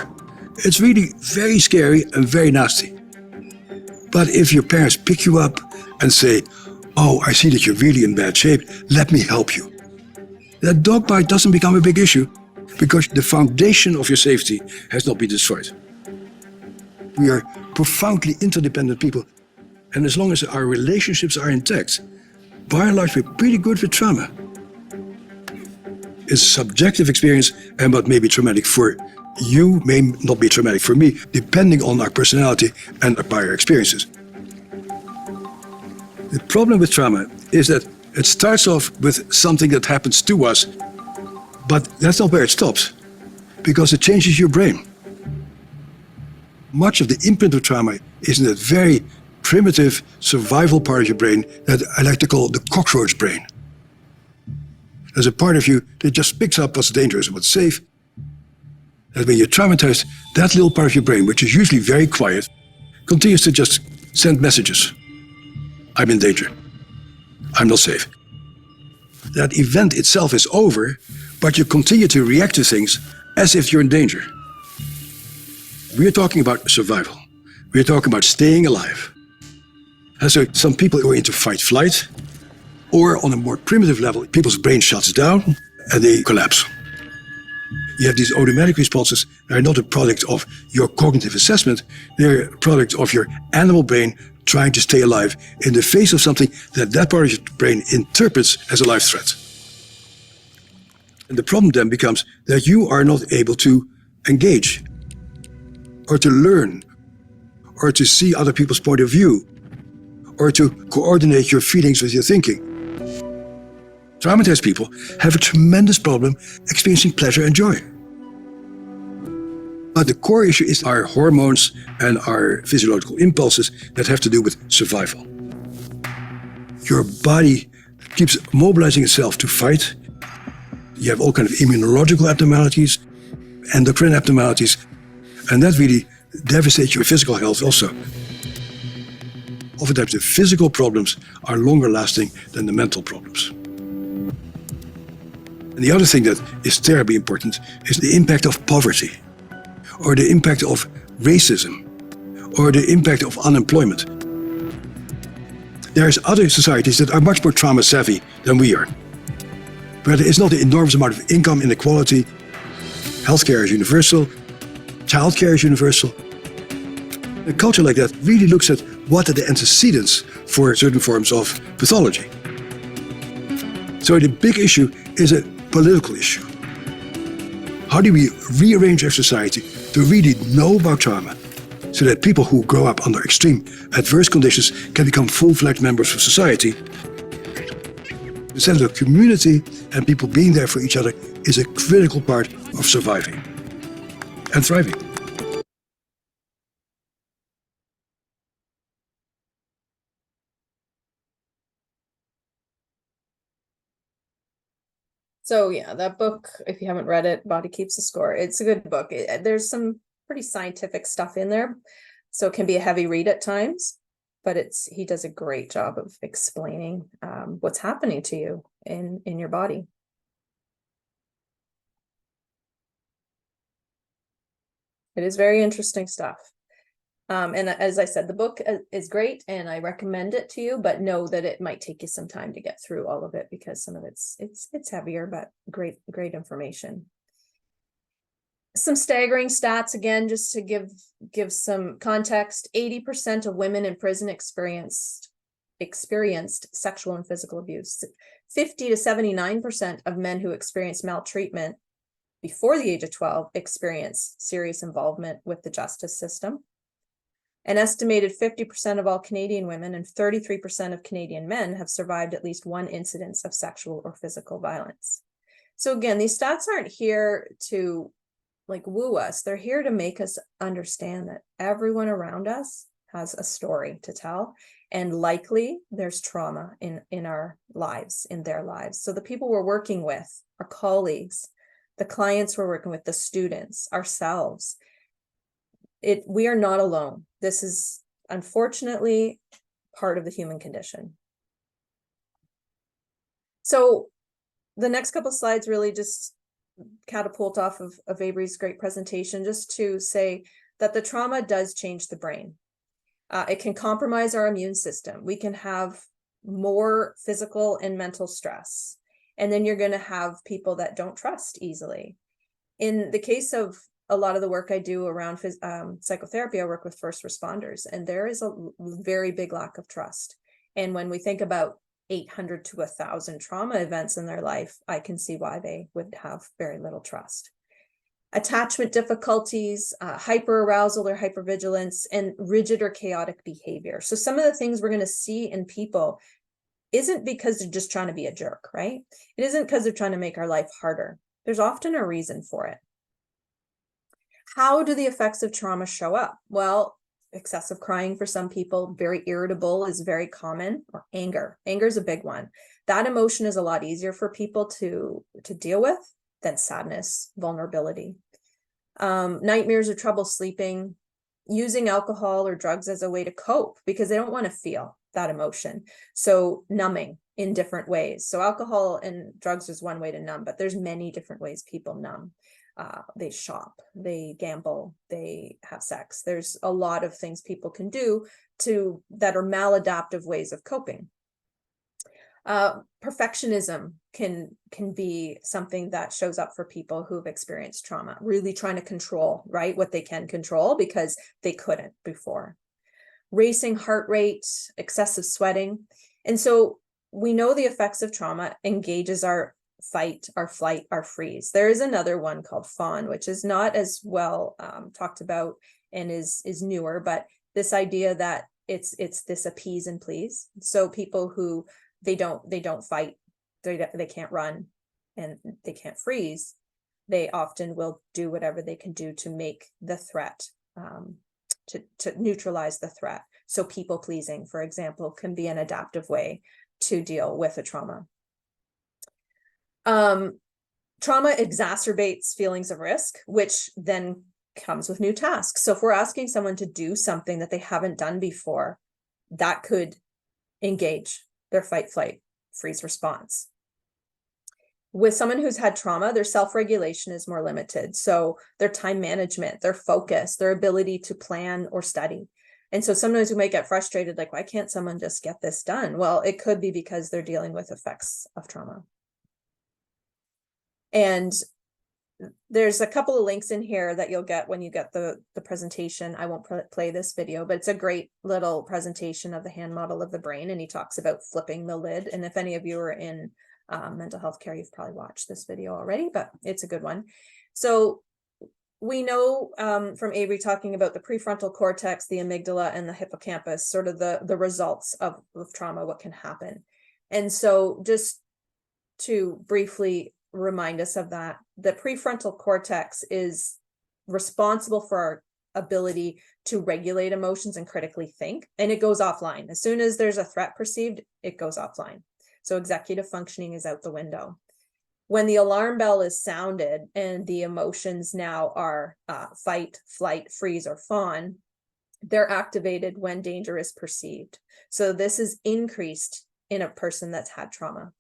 it's really very scary and very nasty. But if your parents pick you up and say, "Oh, I see that you're really in bad shape, let me help you," that dog bite doesn't become a big issue because the foundation of your safety has not been destroyed. We are profoundly interdependent people. And as long as our relationships are intact, by and large, we're pretty good with trauma. It's a subjective experience, and what may be traumatic for you may not be traumatic for me, depending on our personality and our prior experiences. The problem with trauma is that it starts off with something that happens to us, but that's not where it stops, because it changes your brain. Much of the imprint of trauma is in that very primitive survival part of your brain that I like to call the cockroach brain. There's a part of you that just picks up what's dangerous and what's safe. And when you're traumatized, that little part of your brain, which is usually very quiet, continues to just send messages. I'm in danger. I'm not safe. That event itself is over, but you continue to react to things as if you're in danger. We're talking about survival. We're talking about staying alive. And so some people go into fight-flight, or on a more primitive level, people's brain shuts down and they collapse. You have these automatic responses that are not a product of your cognitive assessment, they're a product of your animal brain trying to stay alive in the face of something that part of your brain interprets as a life threat. And the problem then becomes that you are not able to engage, or to learn, or to see other people's point of view, or to coordinate your feelings with your thinking. Traumatized people have a tremendous problem experiencing pleasure and joy. But the core issue is our hormones and our physiological impulses that have to do with survival. Your body keeps mobilizing itself to fight. You have all kinds of immunological abnormalities, endocrine abnormalities, and that really devastates your physical health also. Oftentimes the physical problems are longer lasting than the mental problems. And the other thing that is terribly important is the impact of poverty, or the impact of racism, or the impact of unemployment. There's other societies that are much more trauma savvy than we are, where there is not an enormous amount of income inequality, Healthcare is universal. Childcare is universal. A culture like that really looks at what are the antecedents for certain forms of pathology. So the big issue is a political issue. How do we rearrange our society to really know about trauma so that people who grow up under extreme adverse conditions can become full-fledged members of society? The sense of community and people being there for each other is a critical part of surviving and thriving. So yeah, that book, if you haven't read it, Body Keeps the Score, it's a good book. There's some pretty scientific stuff in there, so it can be a heavy read at times, but he does a great job of explaining what's happening to you in your body. It is very interesting stuff. And as I said, the book is great and I recommend it to you, but know that it might take you some time to get through all of it because some of it's heavier, but great information. Some staggering stats, again, just to give some context. 80% of women in prison experienced sexual and physical abuse. 50 to 79% of men who experience maltreatment before the age of 12 experience serious involvement with the justice system. An estimated 50% of all Canadian women and 33% of Canadian men have survived at least one incident of sexual or physical violence. So again, these stats aren't here to like woo us. They're here to make us understand that everyone around us has a story to tell, and likely there's trauma in our lives, in their lives. So the people we're working with, our colleagues, the clients we're working with, the students, ourselves, we are not alone. This is unfortunately part of the human condition. So the next couple of slides really just catapult off of Avery's great presentation, just to say that the trauma does change the brain. It can compromise our immune system. We can have more physical and mental stress. And then you're going to have people that don't trust easily. In the case of a lot of the work I do around psychotherapy, I work with first responders, and there is a very big lack of trust. And when we think about 800 to 1,000 trauma events in their life, I can see why they would have very little trust. Attachment difficulties, hyperarousal or hypervigilance, and rigid or chaotic behavior. So some of the things we're going to see in people isn't because they're just trying to be a jerk, right? It isn't because they're trying to make our life harder. There's often a reason for it. How do the effects of trauma show up? Well, excessive crying for some people, very irritable is very common, or anger. Anger is a big one. That emotion is a lot easier for people to deal with than sadness, vulnerability. Nightmares or trouble sleeping, using alcohol or drugs as a way to cope because they don't want to feel that emotion. So numbing in different ways. So alcohol and drugs is one way to numb, but there's many different ways people numb. They shop, they gamble, they have sex. There's a lot of things people can do that are maladaptive ways of coping. Perfectionism can be something that shows up for people who've experienced trauma, really trying to control, right, what they can control because they couldn't before. Racing heart rate, excessive sweating. And so we know the effects of trauma engages our fight, our flight, our freeze. There is another one called fawn, which is not as well talked about and is newer, but this idea that it's this appease and please. So people who they don't fight, they can't run, and they can't freeze, they often will do whatever they can do to make the threat, to neutralize the threat. So people pleasing, for example, can be an adaptive way to deal with a trauma. Trauma exacerbates feelings of risk, which then comes with new tasks. So if we're asking someone to do something that they haven't done before, that could engage their fight, flight, freeze response. With someone who's had trauma, their self-regulation is more limited. So their time management, their focus, their ability to plan or study. And so sometimes we might get frustrated, like, why can't someone just get this done? Well, it could be because they're dealing with effects of trauma. And there's a couple of links in here that you'll get when you get the presentation. I won't play this video, but it's a great little presentation of the hand model of the brain, and he talks about flipping the lid. And if any of you are in mental health care, you've probably watched this video already, but it's a good one. So we know from Avery talking about the prefrontal cortex, the amygdala, and the hippocampus, sort of the results of trauma, what can happen. And so just to briefly remind us of that, the prefrontal cortex is responsible for our ability to regulate emotions and critically think, and it goes offline. As soon as there's a threat perceived, it goes offline. So executive functioning is out the window. When the alarm bell is sounded and the emotions now are fight, flight, freeze, or fawn, they're activated when danger is perceived. So this is increased in a person that's had trauma.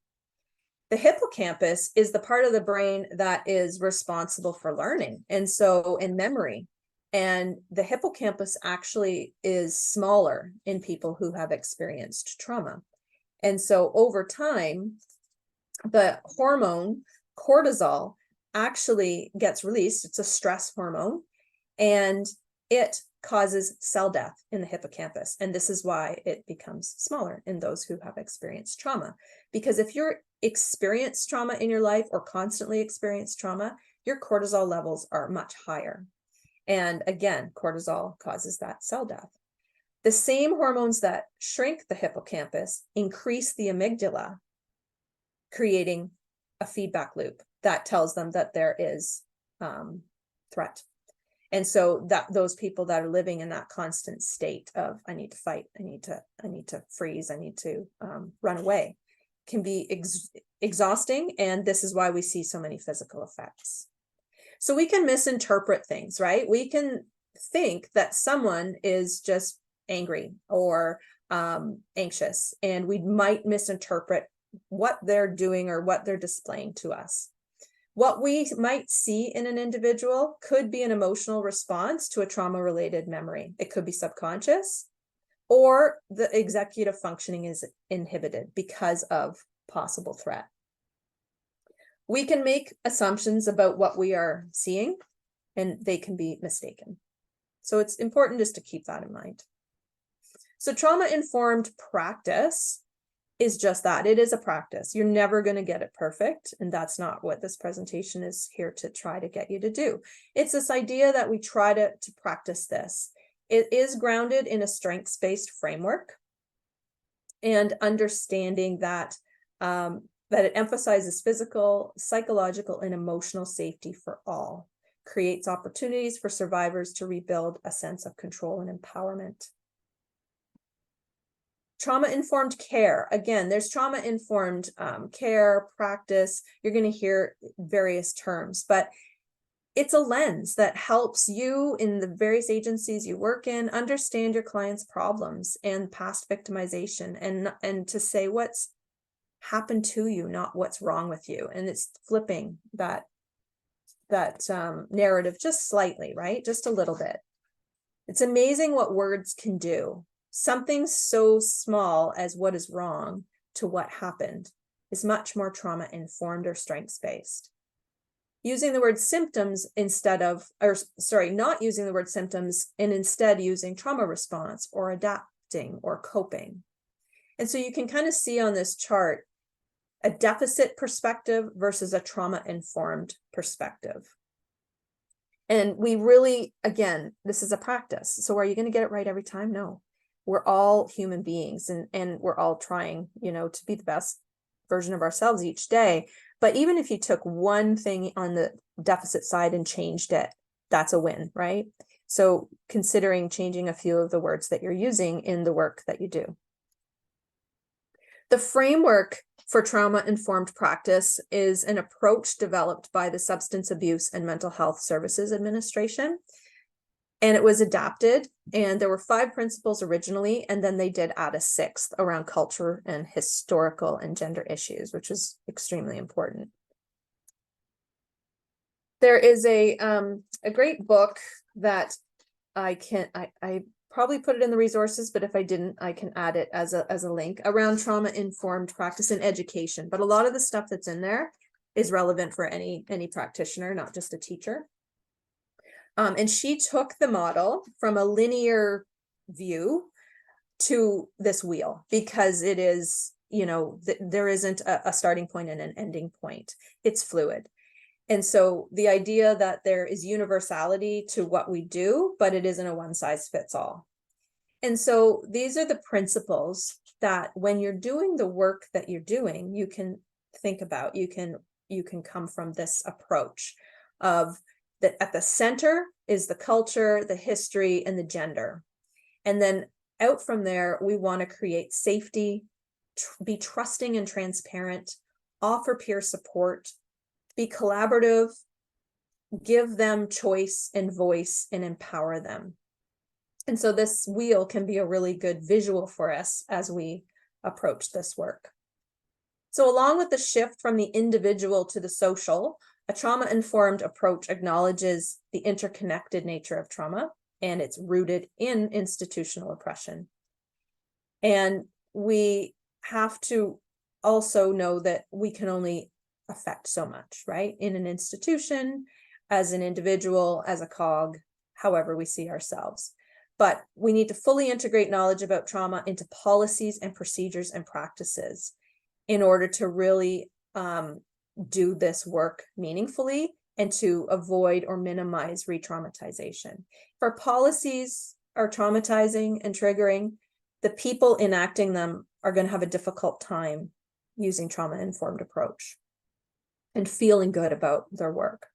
The hippocampus is the part of the brain that is responsible for learning, and so in memory. And the hippocampus actually is smaller in people who have experienced trauma. And so over time, the hormone cortisol actually gets released. It's a stress hormone, and it causes cell death in the hippocampus. And this is why it becomes smaller in those who have experienced trauma. Because if you're experienced trauma in your life or constantly experience trauma, your cortisol levels are much higher. And again, cortisol causes that cell death. The same hormones that shrink the hippocampus increase the amygdala, creating a feedback loop that tells them that there is threat. And so that those people that are living in that constant state of, I need to fight, I need to freeze, I need to run away, can be exhausting. And this is why we see so many physical effects. So we can misinterpret things, right? We can think that someone is just angry or anxious, and we might misinterpret what they're doing or what they're displaying to us. What we might see in an individual could be an emotional response to a trauma-related memory. It could be subconscious, or the executive functioning is inhibited because of possible threat. We can make assumptions about what we are seeing, and they can be mistaken. So it's important just to keep that in mind. So trauma-informed practice is just that. It is a practice. You're never going to get it perfect, and that's not what this presentation is here to try to get you to do. It's this idea that we try to practice this. It is grounded in a strengths-based framework, and understanding that that it emphasizes physical, psychological, and emotional safety for all, creates opportunities for survivors to rebuild a sense of control and empowerment. Trauma-informed care. Again, there's trauma-informed care, practice. You're going to hear various terms, but it's a lens that helps you in the various agencies you work in understand your client's problems and past victimization, and to say what's happened to you, not what's wrong with you. And it's flipping that narrative just slightly, right? Just a little bit. It's amazing what words can do. Something so small as what is wrong to what happened is much more trauma-informed or strengths-based. Using the word symptoms not using the word symptoms, and instead using trauma response or adapting or coping. And so you can kind of see on this chart a deficit perspective versus a trauma-informed perspective. And we really, again, this is a practice. So are you going to get it right every time? No. We're all human beings, and we're all trying, to be the best version of ourselves each day. But even if you took one thing on the deficit side and changed it, that's a win, right? So considering changing a few of the words that you're using in the work that you do. The framework for trauma-informed practice is an approach developed by the Substance Abuse and Mental Health Services Administration. And it was adapted, and there were 5 principles originally, and then they did add a 6th around culture and historical and gender issues, which is extremely important. There is a great book that I probably put it in the resources, but if I didn't, I can add it as a link around trauma-informed practice in education. But a lot of the stuff that's in there is relevant for any practitioner, not just a teacher. And she took the model from a linear view to this wheel, because it is, you know, there isn't a starting point and an ending point. It's fluid. And so the idea that there is universality to what we do, but it isn't a one size fits all. And so these are the principles that when you're doing the work that you're doing, you can think about, you can come from this approach of that at the center is the culture, the history, and the gender. And then out from there, we want to create safety, be trusting and transparent, offer peer support, be collaborative, give them choice and voice, and empower them. And so this wheel can be a really good visual for us as we approach this work. So along with the shift from the individual to the social, a trauma-informed approach acknowledges the interconnected nature of trauma, and it's rooted in institutional oppression. And we have to also know that we can only affect so much, right? In an institution, as an individual, as a cog, however we see ourselves. But we need to fully integrate knowledge about trauma into policies and procedures and practices in order to really do this work meaningfully and to avoid or minimize re-traumatization. If our policies are traumatizing and triggering, the people enacting them are going to have a difficult time using trauma-informed approach and feeling good about their work.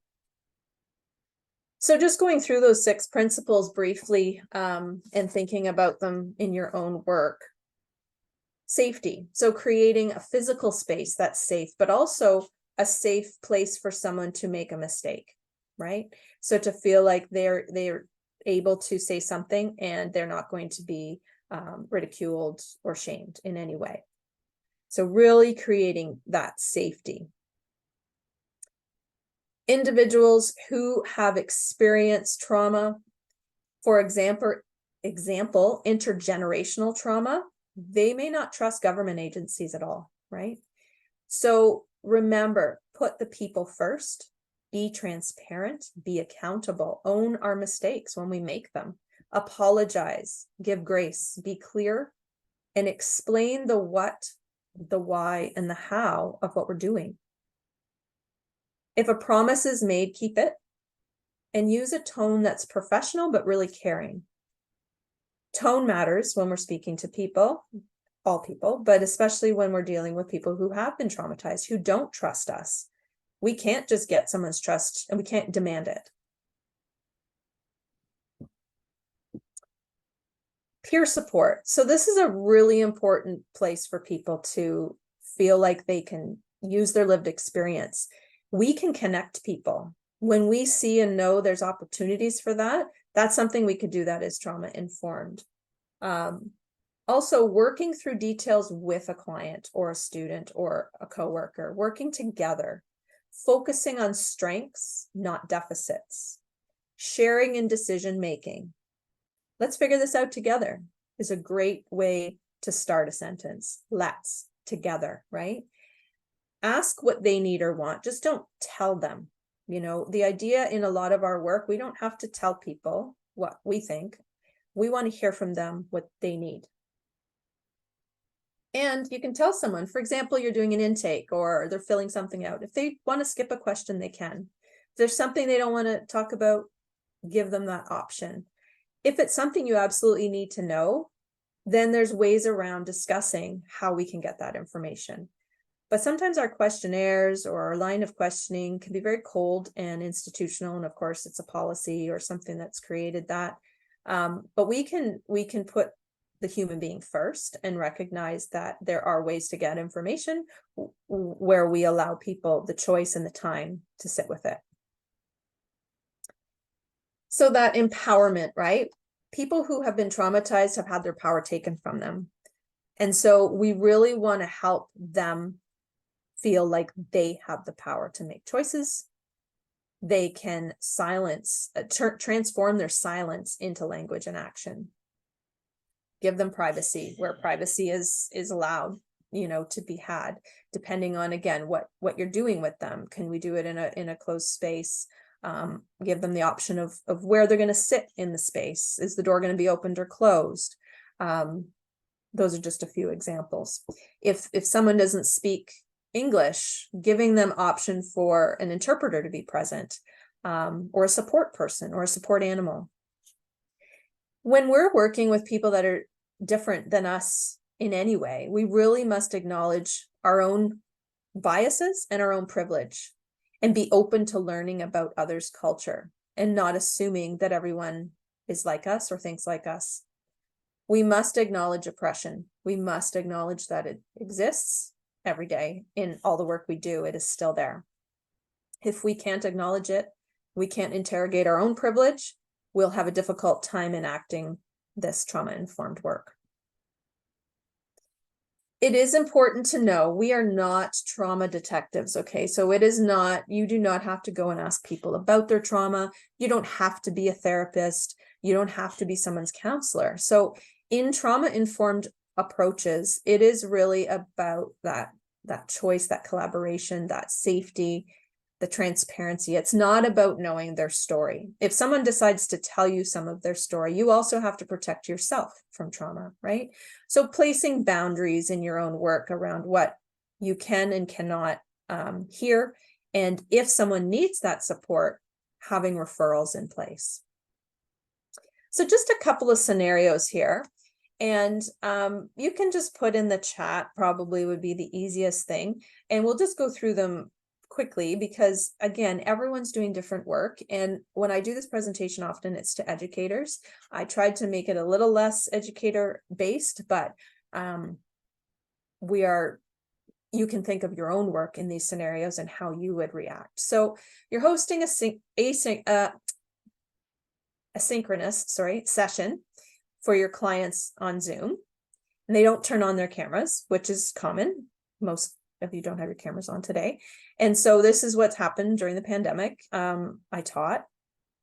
So just going through those 6 principles briefly and thinking about them in your own work. Safety. So creating a physical space that's safe, but also a safe place for someone to make a mistake, right? So to feel like they're able to say something and they're not going to be ridiculed or shamed in any way. So really creating that safety. Individuals who have experienced trauma, for example, intergenerational trauma, they may not trust government agencies at all, right? So remember, put the people first, be transparent, be accountable, own our mistakes when we make them, apologize, give grace, be clear, and explain the what, the why, and the how of what we're doing. If a promise is made, keep it, and use a tone that's professional but really caring. Tone matters when we're speaking to people, all people, but especially when we're dealing with people who have been traumatized, who don't trust us. We can't just get someone's trust and we can't demand it. Peer support. So this is a really important place for people to feel like they can use their lived experience. We can connect people. When we see and know there's opportunities for that, that's something we could do that is trauma-informed. Also, working through details with a client or a student or a coworker, working together, focusing on strengths, not deficits, sharing in decision-making. Let's figure this out together is a great way to start a sentence. Let's, together, right? Ask what they need or want. Just don't tell them. You know, the idea in a lot of our work, we don't have to tell people what we think. We want to hear from them what they need. And you can tell someone, for example, you're doing an intake or they're filling something out. If they want to skip a question, they can. If there's something they don't want to talk about, give them that option. If it's something you absolutely need to know, then there's ways around discussing how we can get that information. But sometimes our questionnaires or our line of questioning can be very cold and institutional. And of course, it's a policy or something that's created that. But we can put the human being first and recognize that there are ways to get information where we allow people the choice and the time to sit with it. So that empowerment, right? People who have been traumatized have had their power taken from them. And so we really want to help them feel like they have the power to make choices. They can transform their silence into language and action. Give them privacy where privacy is allowed. to be had, depending on, again, what you're doing with them. Can we do it in a closed space? Give them the option of where they're going to sit in the space. Is the door going to be opened or closed? Those are just a few examples. If someone doesn't speak English, giving them option for an interpreter to be present, or a support person or a support animal. When we're working with people that are different than us in any way, we really must acknowledge our own biases and our own privilege, and be open to learning about others' culture and not assuming that everyone is like us or thinks like us. We must acknowledge oppression. We must acknowledge that it exists every day in all the work we do. It is still there. If we can't acknowledge it, we can't interrogate our own privilege, we'll have a difficult time enacting this trauma-informed work. It is important to know we are not trauma detectives, okay? So it is not, you do not have to go and ask people about their trauma. You don't have to be a therapist. You don't have to be someone's counselor. So in trauma-informed approaches, it is really about that choice, that collaboration, that safety, the transparency. It's not about knowing their story. If someone decides to tell you some of their story, you also have to protect yourself from trauma, right? So placing boundaries in your own work around what you can and cannot hear. And if someone needs that support, having referrals in place. So just a couple of scenarios here. And you can just put in the chat, probably would be the easiest thing. And we'll just go through them quickly because, again, everyone's doing different work. And when I do this presentation, often it's to educators. I tried to make it a little less educator based, but you can think of your own work in these scenarios and how you would react. So you're hosting a synchronous session for your clients on Zoom, and they don't turn on their cameras, which is common. Most of you don't have your cameras on today. And so this is what's happened during the pandemic. I taught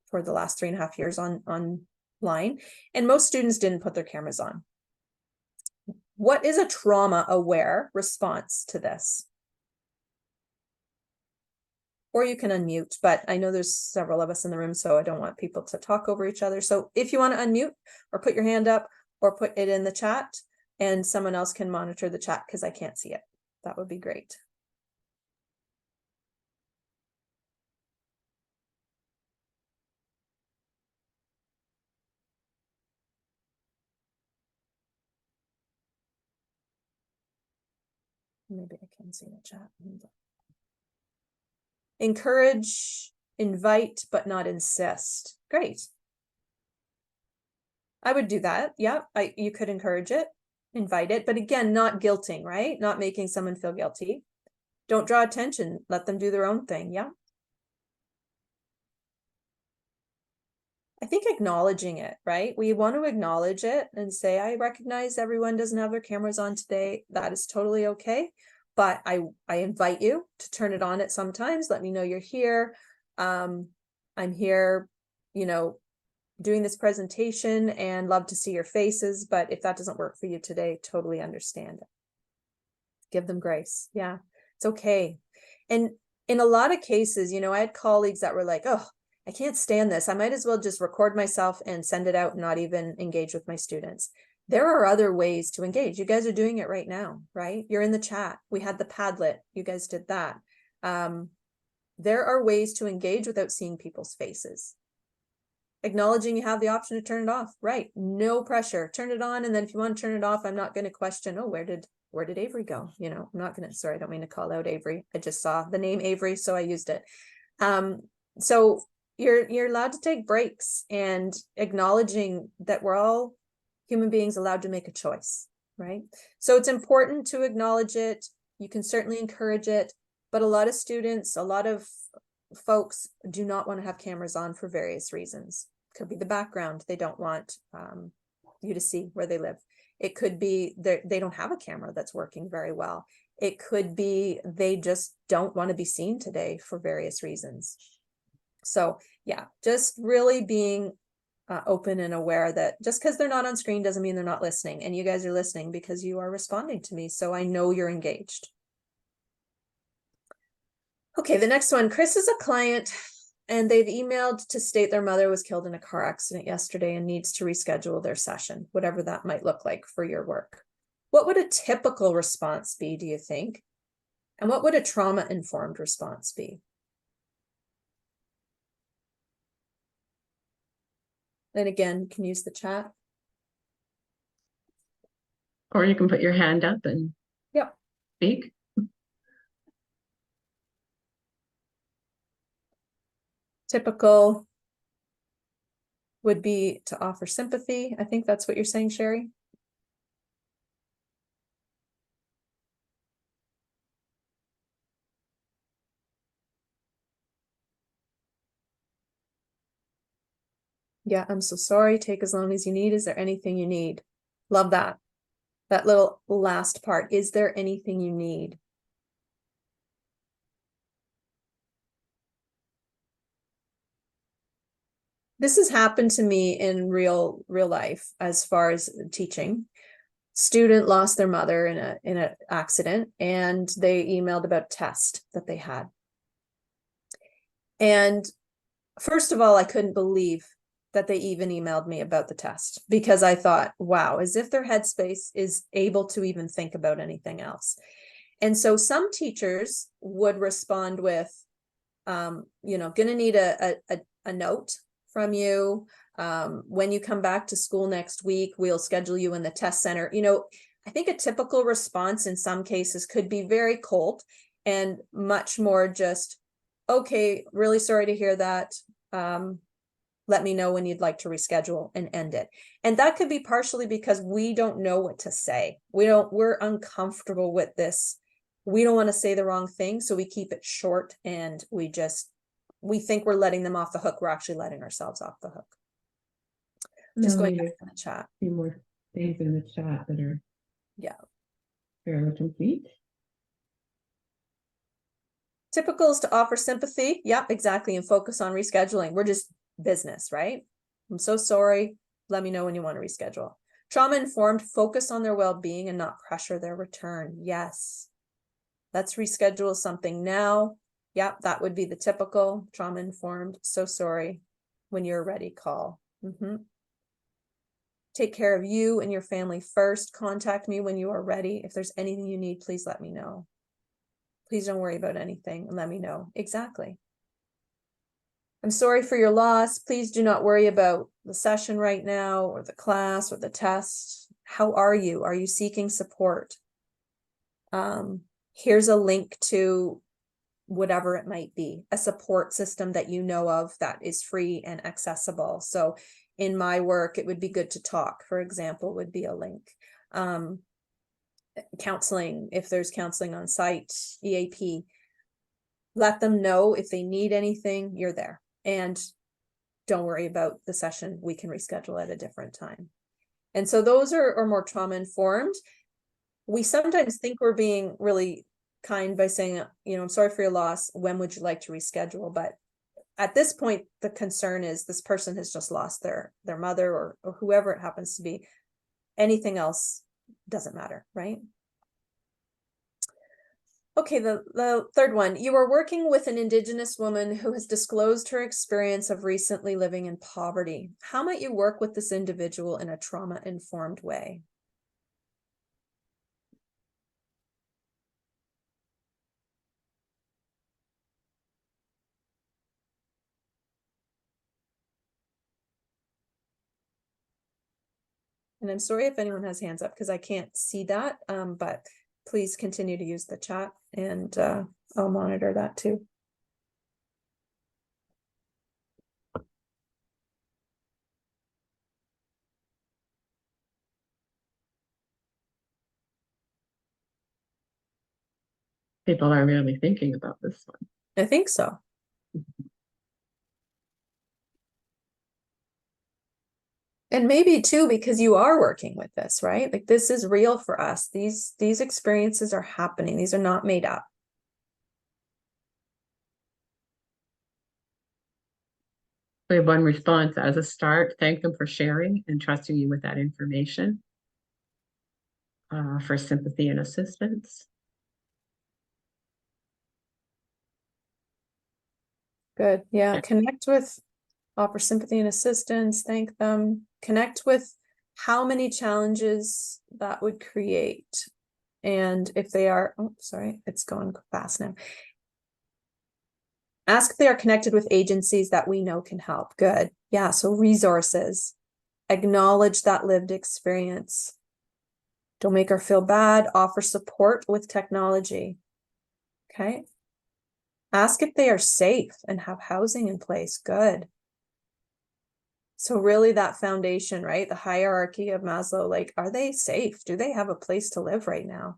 for the last 3.5 years online, and most students didn't put their cameras on. What is a trauma-aware response to this? Or you can unmute, but I know there's several of us in the room, so I don't want people to talk over each other. So if you want to unmute or put your hand up or put it in the chat, and someone else can monitor the chat because I can't see it, that would be great. Maybe I can see the chat. Encourage, invite, but not insist. Great. I would do that. Yeah, you could encourage it, invite it, but again, not guilting, right? Not making someone feel guilty. Don't draw attention. Let them do their own thing. Yeah. I think acknowledging it, right? We want to acknowledge it and say, I recognize everyone doesn't have their cameras on today. That is totally okay. But I invite you to turn it on at some times. Let me know you're here. I'm here, doing this presentation and love to see your faces. But if that doesn't work for you today, totally understand it. Give them grace. Yeah, it's okay. And in a lot of cases, I had colleagues that were like, oh, I can't stand this. I might as well just record myself and send it out and not even engage with my students. There are other ways to engage. You guys are doing it right now, right? You're in the chat. We had the Padlet. You guys did that. There are ways to engage without seeing people's faces. Acknowledging you have the option to turn it off, right? No pressure. Turn it on, and then if you want to turn it off, I'm not going to question, oh, where did Avery go? I'm not going to, sorry, I don't mean to call out Avery. I just saw the name Avery, so I used it. So you're allowed to take breaks and acknowledging that we're all human beings allowed to make a choice, right? So it's important to acknowledge it. You can certainly encourage it, but a lot of students, a lot of folks do not want to have cameras on for various reasons. Could be the background. They don't want you to see where they live. It could be they don't have a camera that's working very well. It could be they just don't want to be seen today for various reasons. So yeah, just really being open and aware that just because they're not on screen doesn't mean they're not listening. And you guys are listening because you are responding to me. So I know you're engaged. Okay, the next one. Chris is a client and they've emailed to state their mother was killed in a car accident yesterday and needs to reschedule their session, whatever that might look like for your work. What would a typical response be, do you think? And what would a trauma-informed response be? And again, you can use the chat. Or you can put your hand up and Yep. speak. Typical would be to offer sympathy. I think that's what you're saying, Sherry. Yeah, I'm so sorry. Take as long as you need. Is there anything you need? Love that. That little last part. Is there anything you need? This has happened to me in real life as far as teaching. Student lost their mother in an accident and they emailed about a test that they had. And first of all, I couldn't believe that they even emailed me about the test because I thought, wow, as if their headspace is able to even think about anything else. And so some teachers would respond with, you know, gonna need a note from you. When you come back to school next week, we'll schedule you in the test center. You know, I think a typical response in some cases could be very cold and much more just, okay, really sorry to hear that. Let me know when you'd like to reschedule and end it. And that could be partially because we don't know what to say. We're uncomfortable with this. We don't want to say the wrong thing. So we keep it short and we think we're letting them off the hook. We're actually letting ourselves off the hook. Just going back to the chat. A few more things in the chat that are fairly complete. Typical is to offer sympathy. Yeah, exactly. And focus on rescheduling. We're just business, right? I'm so sorry. Let me know when you want to reschedule. Trauma informed, focus on their well-being and not pressure their return. Yes. Let's reschedule something now. Yeah, that would be the typical trauma informed. So sorry. When you're ready, call. Take care of you and your family first. Contact me when you are ready. If there's anything you need, please let me know. Please don't worry about anything and let me know. Exactly. I'm sorry for your loss. Please do not worry about the session right now or the class or the test. How are you? Are you seeking support? Here's a link to whatever it might be, a support system that you know of that is free and accessible. So in my work, it would be Good to Talk, for example, would be a link. Counseling, if there's counseling on site, EAP, let them know if they need anything, you're there. And don't worry about the session. We can reschedule at a different time. And so those are more trauma informed. We sometimes think we're being really kind by saying, you know, I'm sorry for your loss. When would you like to reschedule? But at this point, the concern is this person has just lost their mother or whoever it happens to be. Anything else doesn't matter, right? Okay, the third one. You are working with an Indigenous woman who has disclosed her experience of recently living in poverty. How might you work with this individual in a trauma-informed way? And I'm sorry if anyone has hands up because I can't see that, but please continue to use the chat and I'll monitor that too. People are really thinking about this one. I think so. And maybe too, because you are working with this, right? Like this is real for us. These experiences are happening. These are not made up. We have one response as a start. Thank them for sharing and trusting you with that information. For sympathy and assistance. Good. Yeah. Connect with, offer sympathy and assistance, thank them, connect with how many challenges that would create. And if they are, oh, sorry, it's going fast now. Ask if they are connected with agencies that we know can help. Good. Yeah. So resources, acknowledge that lived experience. Don't make her feel bad. Offer support with technology. Okay. Ask if they are safe and have housing in place. Good. So really that foundation, right? The hierarchy of Maslow, like, are they safe? Do they have a place to live right now?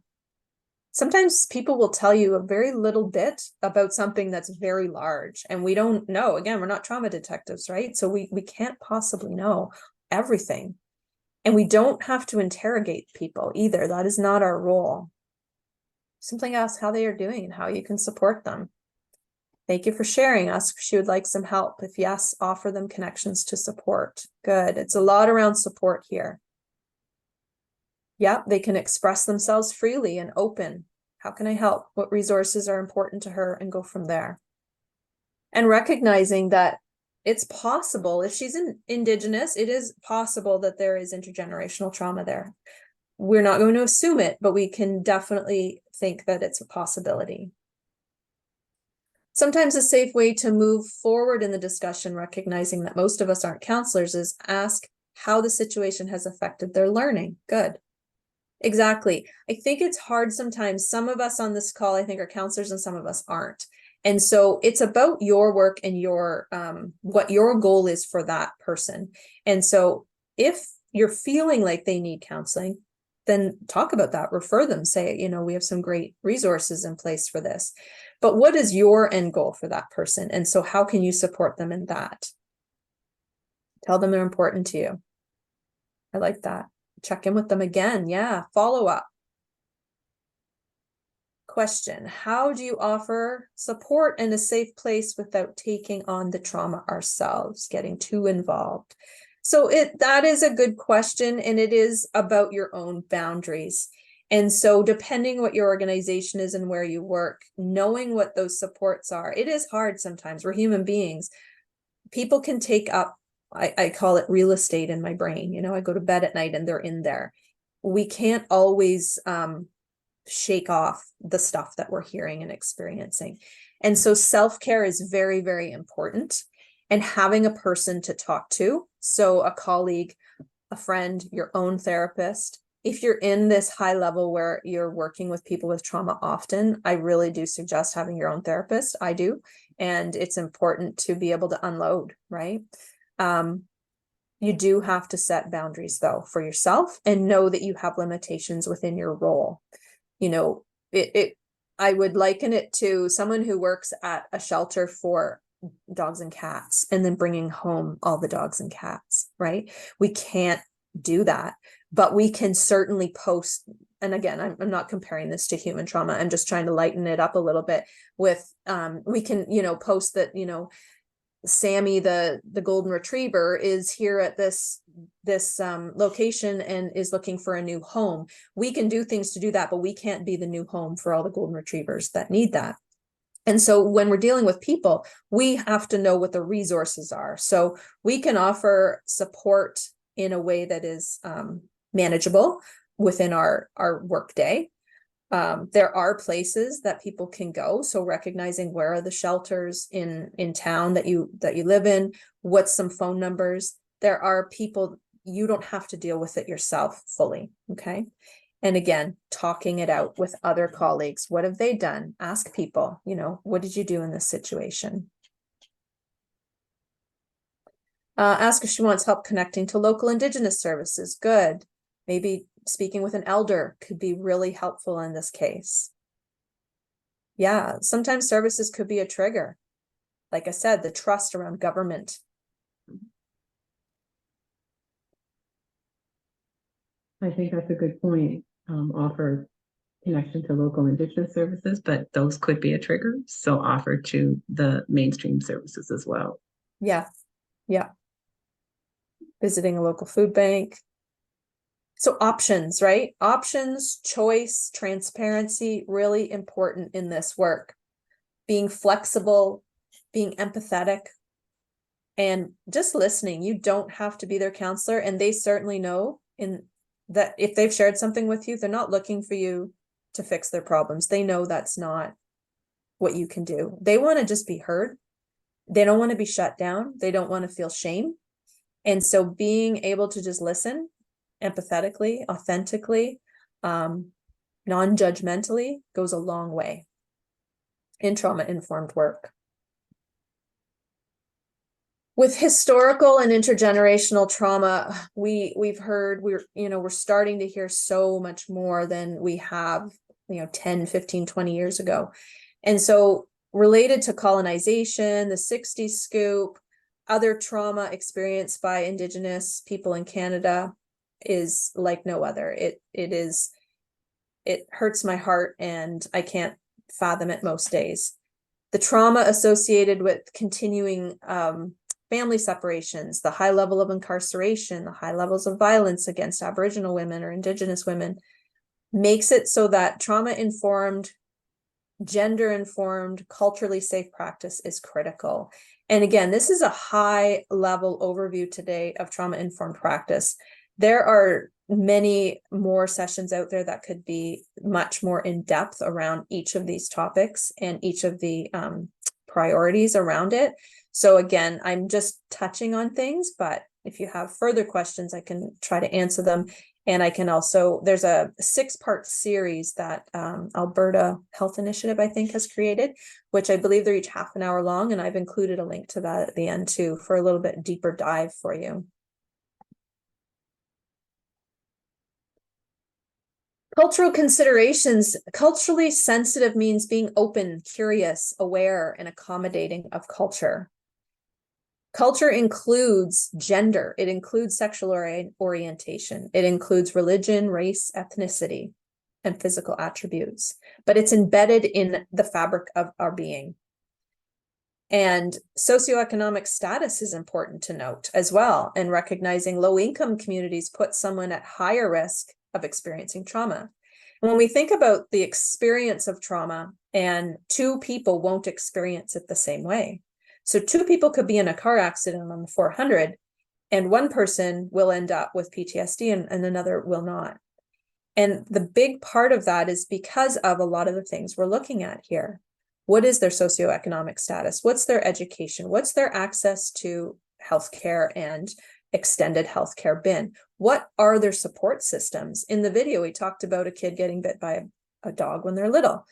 Sometimes people will tell you a very little bit about something that's very large, and we don't know. Again, we're not trauma detectives, right? So we can't possibly know everything. And we don't have to interrogate people either. That is not our role. Simply ask how they are doing and how you can support them. Thank you for sharing. Ask if she would like some help. If yes, offer them connections to support. Good. It's a lot around support here. Yeah, they can express themselves freely and open. How can I help? What resources are important to her? And go from there. And recognizing that it's possible, if she's Indigenous, it is possible that there is intergenerational trauma there. We're not going to assume it, but we can definitely think that it's a possibility. Sometimes a safe way to move forward in the discussion, recognizing that most of us aren't counselors, is ask how the situation has affected their learning. Good. Exactly. I think it's hard sometimes. Some of us on this call, I think, are counselors and some of us aren't. And so it's about your work and your what your goal is for that person. And so if you're feeling like they need counseling, then talk about that, refer them, say, you know, we have some great resources in place for this. But what is your end goal for that person? And so how can you support them in that? Tell them they're important to you. I like that. Check in with them again. Yeah. Follow up. Question: how do you offer support in a safe place without taking on the trauma ourselves, getting too involved? So that is a good question, and it is about your own boundaries. And so depending what your organization is and where you work, knowing what those supports are, it is hard sometimes. We're human beings. People can take up, I call it real estate in my brain. You know, I go to bed at night and they're in there. We can't always shake off the stuff that we're hearing and experiencing. And so self-care is very, very important. And having a person to talk to, so a colleague, a friend, your own therapist. If you're in this high level where you're working with people with trauma often, I really do suggest having your own therapist. I do. And it's important to be able to unload, right? You do have to set boundaries though for yourself and know that you have limitations within your role. You know, I would liken it to someone who works at a shelter for dogs and cats and then bringing home all the dogs and cats, right? We can't do that, but we can certainly post. And again, I'm not comparing this to human trauma. I'm just trying to lighten it up a little bit with, we can, you know, post that, you know, Sammy, the golden retriever, is here at this location and is looking for a new home. We can do things to do that, but we can't be the new home for all the golden retrievers that need that. And so when we're dealing with people, we have to know what the resources are. So we can offer support in a way that is manageable within our workday. There are places that people can go. So recognizing where are the shelters in town that you live in, what's some phone numbers. There are people, you don't have to deal with it yourself fully. Okay. And again, talking it out with other colleagues. What have they done? Ask people, you know, what did you do in this situation? Ask if she wants help connecting to local Indigenous services. Good. Maybe speaking with an elder could be really helpful in this case. Yeah, sometimes services could be a trigger. Like I said, the trust around government. I think that's a good point. Offer connection to local Indigenous services, but those could be a trigger. So offer to the mainstream services as well. Yeah. Yeah. Visiting a local food bank. So options, right? Options, choice, transparency, really important in this work. Being flexible, being empathetic, and just listening. You don't have to be their counselor, and they certainly know that if they've shared something with you, they're not looking for you to fix their problems. They know that's not what you can do. They want to just be heard. They don't want to be shut down. They don't want to feel shame. And so being able to just listen empathetically, authentically, non-judgmentally goes a long way in trauma-informed work. With historical and intergenerational trauma, we've heard, we're starting to hear so much more than we have, 10, 15, 20 years ago. And so related to colonization, the 60s scoop, other trauma experienced by Indigenous people in Canada is like no other. It hurts my heart, and I can't fathom it most days. The trauma associated with continuing family separations, the high level of incarceration, the high levels of violence against Aboriginal women or Indigenous women makes it so that trauma-informed, gender-informed, culturally safe practice is critical. And again, this is a high-level overview today of trauma-informed practice. There are many more sessions out there that could be much more in depth around each of these topics and each of the priorities around it. So again, I'm just touching on things, but if you have further questions, I can try to answer them. And I can also, there's a 6-part series that Alberta Health Initiative, I think, has created, which I believe they're each half an hour long. And I've included a link to that at the end too, for a little bit deeper dive for you. Cultural considerations. Culturally sensitive means being open, curious, aware, and accommodating of culture. Culture includes gender. It includes sexual orientation. It includes religion, race, ethnicity, and physical attributes. But it's embedded in the fabric of our being. And socioeconomic status is important to note as well. And recognizing low-income communities put someone at higher risk of experiencing trauma. And when we think about the experience of trauma, and 2 people won't experience it the same way. So 2 people could be in a car accident on the 400, and one person will end up with PTSD and another will not. And the big part of that is because of a lot of the things we're looking at here. What is their socioeconomic status? What's their education? What's their access to healthcare and extended healthcare been? What are their support systems? In the video, we talked about a kid getting bit by a dog when they're little,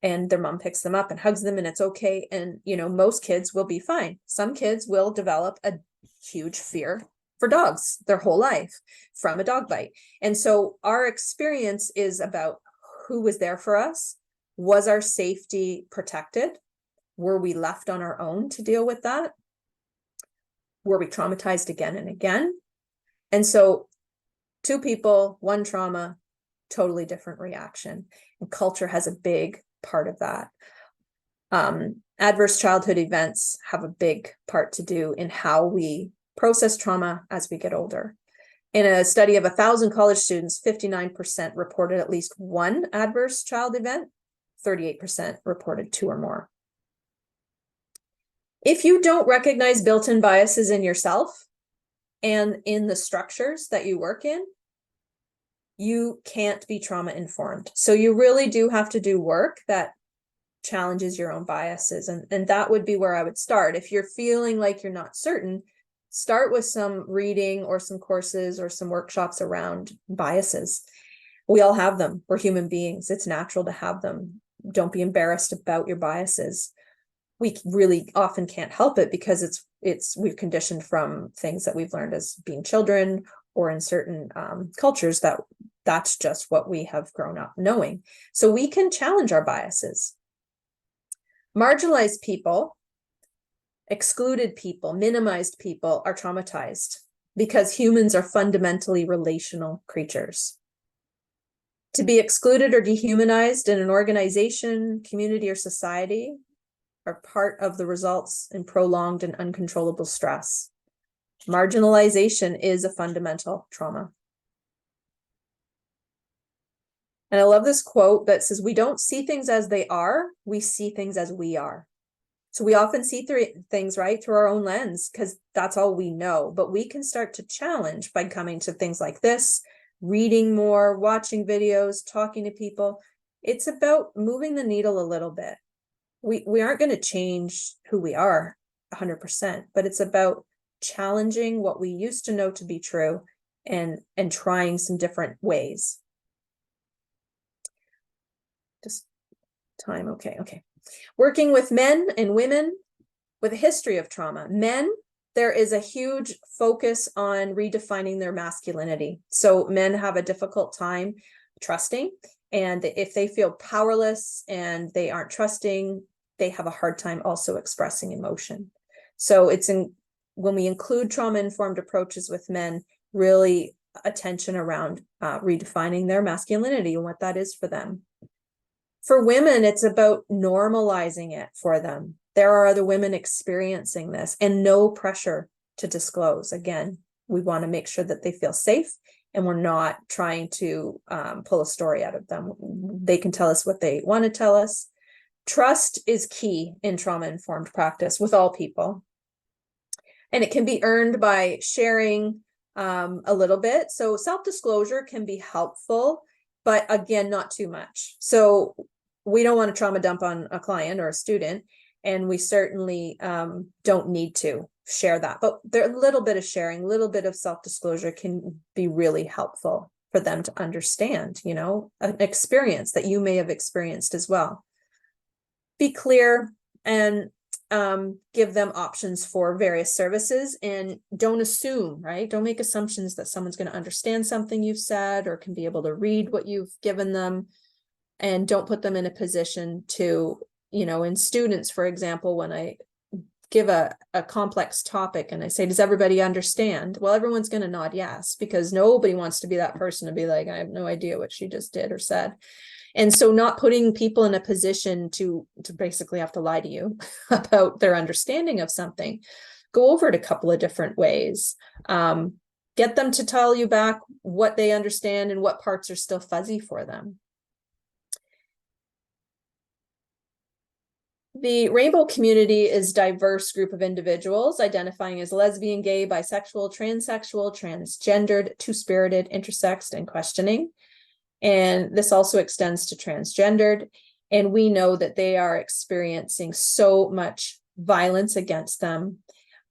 and their mom picks them up and hugs them and it's okay. And, most kids will be fine. Some kids will develop a huge fear for dogs their whole life from a dog bite. And so our experience is about who was there for us. Was our safety protected? Were we left on our own to deal with that? Were we traumatized again and again? And so 2 people, 1 trauma, totally different reaction. And culture has a big part of that. Adverse childhood events have a big part to do in how we process trauma as we get older. In a study of 1,000 college students, 59% reported at least 1 adverse child event, 38% reported 2 or more. If you don't recognize built-in biases in yourself and in the structures that you work in, you can't be trauma-informed. So you really do have to do work that challenges your own biases. And that would be where I would start. If you're feeling like you're not certain, start with some reading or some courses or some workshops around biases. We all have them. We're human beings. It's natural to have them. Don't be embarrassed about your biases. We really often can't help it because we've conditioned from things that we've learned as being children, or in certain cultures that's just what we have grown up knowing. So we can challenge our biases. Marginalized people, excluded people, minimized people are traumatized because humans are fundamentally relational creatures. To be excluded or dehumanized in an organization, community, or society are part of the results in prolonged and uncontrollable stress. Marginalization is a fundamental trauma. And I love this quote that says, we don't see things as they are, we see things as we are. So we often see things, right, through our own lens, because that's all we know. But we can start to challenge by coming to things like this, reading more, watching videos, talking to people. It's about moving the needle a little bit. We aren't going to change who we are 100%, but it's about challenging what we used to know to be true and trying some different ways. Just time. Okay. Working with men and women with a history of trauma. Men, there is a huge focus on redefining their masculinity. So men have a difficult time trusting. And if they feel powerless and they aren't trusting, they have a hard time also expressing emotion. So when we include trauma-informed approaches with men, really attention around redefining their masculinity and what that is for them. For women, it's about normalizing it for them. There are other women experiencing this and no pressure to disclose. Again, we want to make sure that they feel safe and we're not trying to pull a story out of them. They can tell us what they want to tell us. Trust is key in trauma-informed practice with all people. And it can be earned by sharing a little bit. So self-disclosure can be helpful, but again, not too much. So we don't want to trauma dump on a client or a student, and we certainly don't need to share that. But there a little bit of sharing, a little bit of self-disclosure can be really helpful for them to understand, an experience that you may have experienced as well. Be clear and give them options for various services, and don't assume, right? Don't make assumptions that someone's going to understand something you've said or can be able to read what you've given them, and don't put them in a position to, in students, for example, when I give a complex topic and I say, does everybody understand? Well, everyone's going to nod yes, because nobody wants to be that person to be like, I have no idea what she just did or said. And so not putting people in a position to basically have to lie to you about their understanding of something. Go over it a couple of different ways. Get them to tell you back what they understand and what parts are still fuzzy for them. The rainbow community is a diverse group of individuals identifying as lesbian, gay, bisexual, transsexual, transgendered, two-spirited, intersexed, and questioning. And this also extends to transgendered. And we know that they are experiencing so much violence against them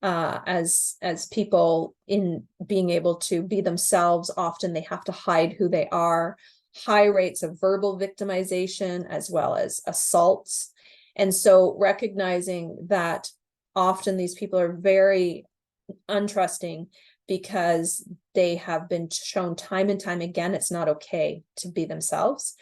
as people in being able to be themselves. Often they have to hide who they are. High rates of verbal victimization as well as assaults. And so recognizing that often these people are very untrusting because they have been shown time and time again, it's not okay to be themselves.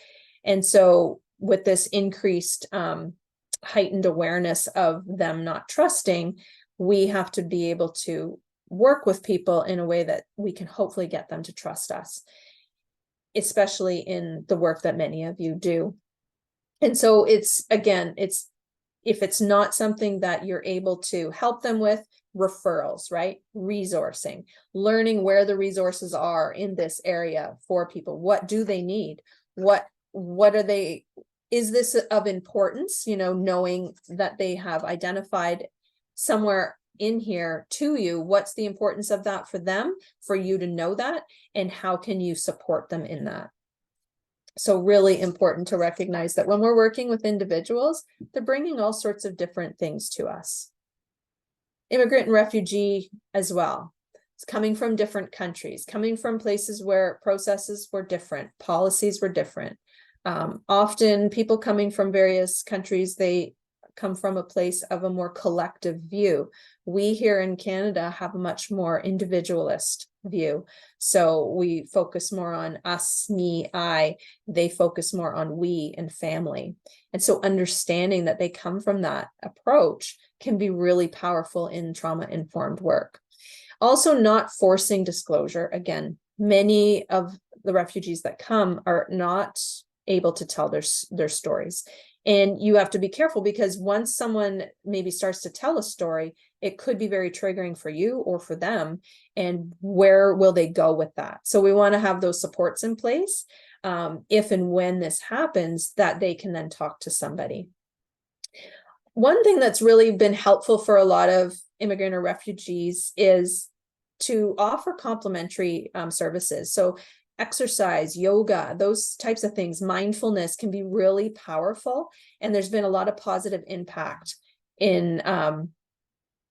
And so with this increased heightened awareness of them not trusting, we have to be able to work with people in a way that we can hopefully get them to trust us, especially in the work that many of you do. And so if it's not something that you're able to help them with, referrals, right? Resourcing, learning where the resources are in this area for people. What do they need? What are they, is this of importance? Knowing that they have identified somewhere in here to you, what's the importance of that for them, for you to know that, and how can you support them in that? So really important to recognize that when we're working with individuals, they're bringing all sorts of different things to us. Immigrant and refugee as well. It's coming from different countries, coming from places where processes were different, policies were different. Often people coming from various countries, they come from a place of a more collective view. We here in Canada have a much more individualist view. So we focus more on us, me, I. They focus more on we and family. And so understanding that they come from that approach can be really powerful in trauma-informed work. Also, not forcing disclosure. Again, many of the refugees that come are not able to tell their stories. And you have to be careful, because once someone maybe starts to tell a story, it could be very triggering for you or for them. And where will they go with that? So we want to have those supports in place, if and when this happens, that they can then talk to somebody. One thing that's really been helpful for a lot of immigrant or refugees is to offer complementary services. So exercise, yoga, those types of things, mindfulness can be really powerful. And there's been a lot of positive impact in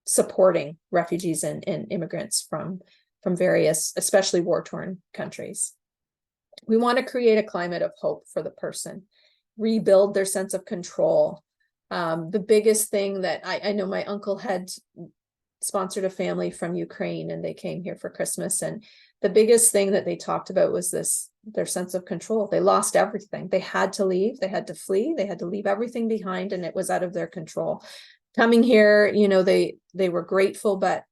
supporting refugees and immigrants from various, especially war-torn countries. We want to create a climate of hope for the person, rebuild their sense of control. The biggest thing that I know, my uncle had sponsored a family from Ukraine, and they came here for Christmas. And the biggest thing that they talked about was their sense of control. They lost everything. They had to leave. They had to flee. They had to leave everything behind, and it was out of their control. Coming here, they were grateful, but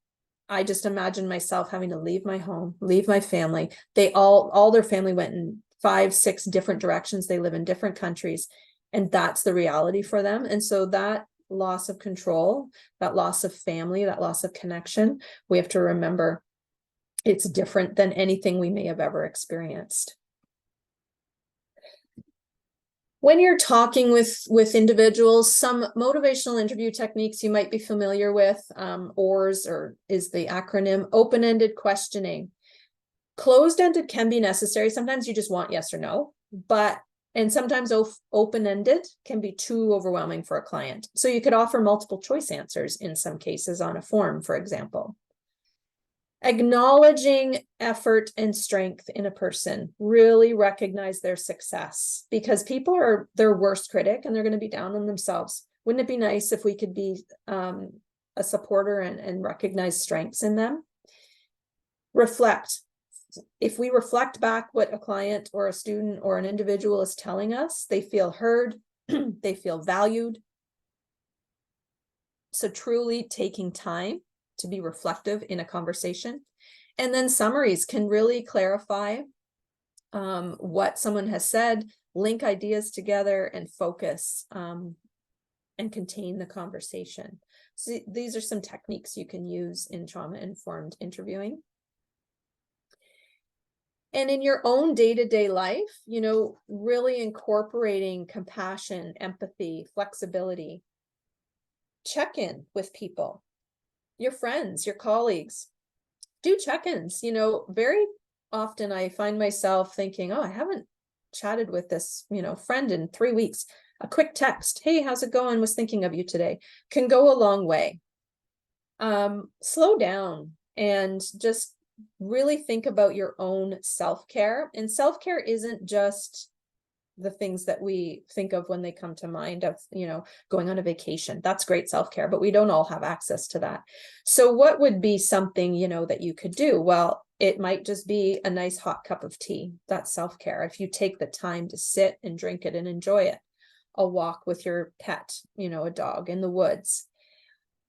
I just imagine myself having to leave my home, leave my family. They all their family went in 5, 6 different directions. They live in different countries, and that's the reality for them. And so that loss of control, that loss of family, that loss of connection, we have to remember it's different than anything we may have ever experienced. When you're talking with individuals, some motivational interview techniques you might be familiar with, OARS, or is the acronym, open-ended questioning. Closed-ended can be necessary. Sometimes you just want yes or no, and sometimes open-ended can be too overwhelming for a client. So you could offer multiple choice answers in some cases on a form, for example. Acknowledging effort and strength in a person, really recognize their success, because people are their worst critic and they're going to be down on themselves. Wouldn't it be nice if we could be a supporter and recognize strengths in them? Reflect. If we reflect back what a client or a student or an individual is telling us, they feel heard, they feel valued. So truly taking time to be reflective in a conversation. And then summaries can really clarify what someone has said, link ideas together, and focus and contain the conversation. So these are some techniques you can use in trauma-informed interviewing. And in your own day-to-day life, really incorporating compassion, empathy, flexibility. Check in with people, your friends, your colleagues. Do check-ins. Very often I find myself thinking, oh, I haven't chatted with this, friend in 3 weeks. A quick text, hey, how's it going? Was thinking of you today, can go a long way. Slow down and just really think about your own self-care. And self-care isn't just the things that we think of when they come to mind of, going on a vacation. That's great self-care, but we don't all have access to that. So what would be something, that you could do? Well, it might just be a nice hot cup of tea. That's self-care. If you take the time to sit and drink it and enjoy it. A walk with your pet, a dog in the woods,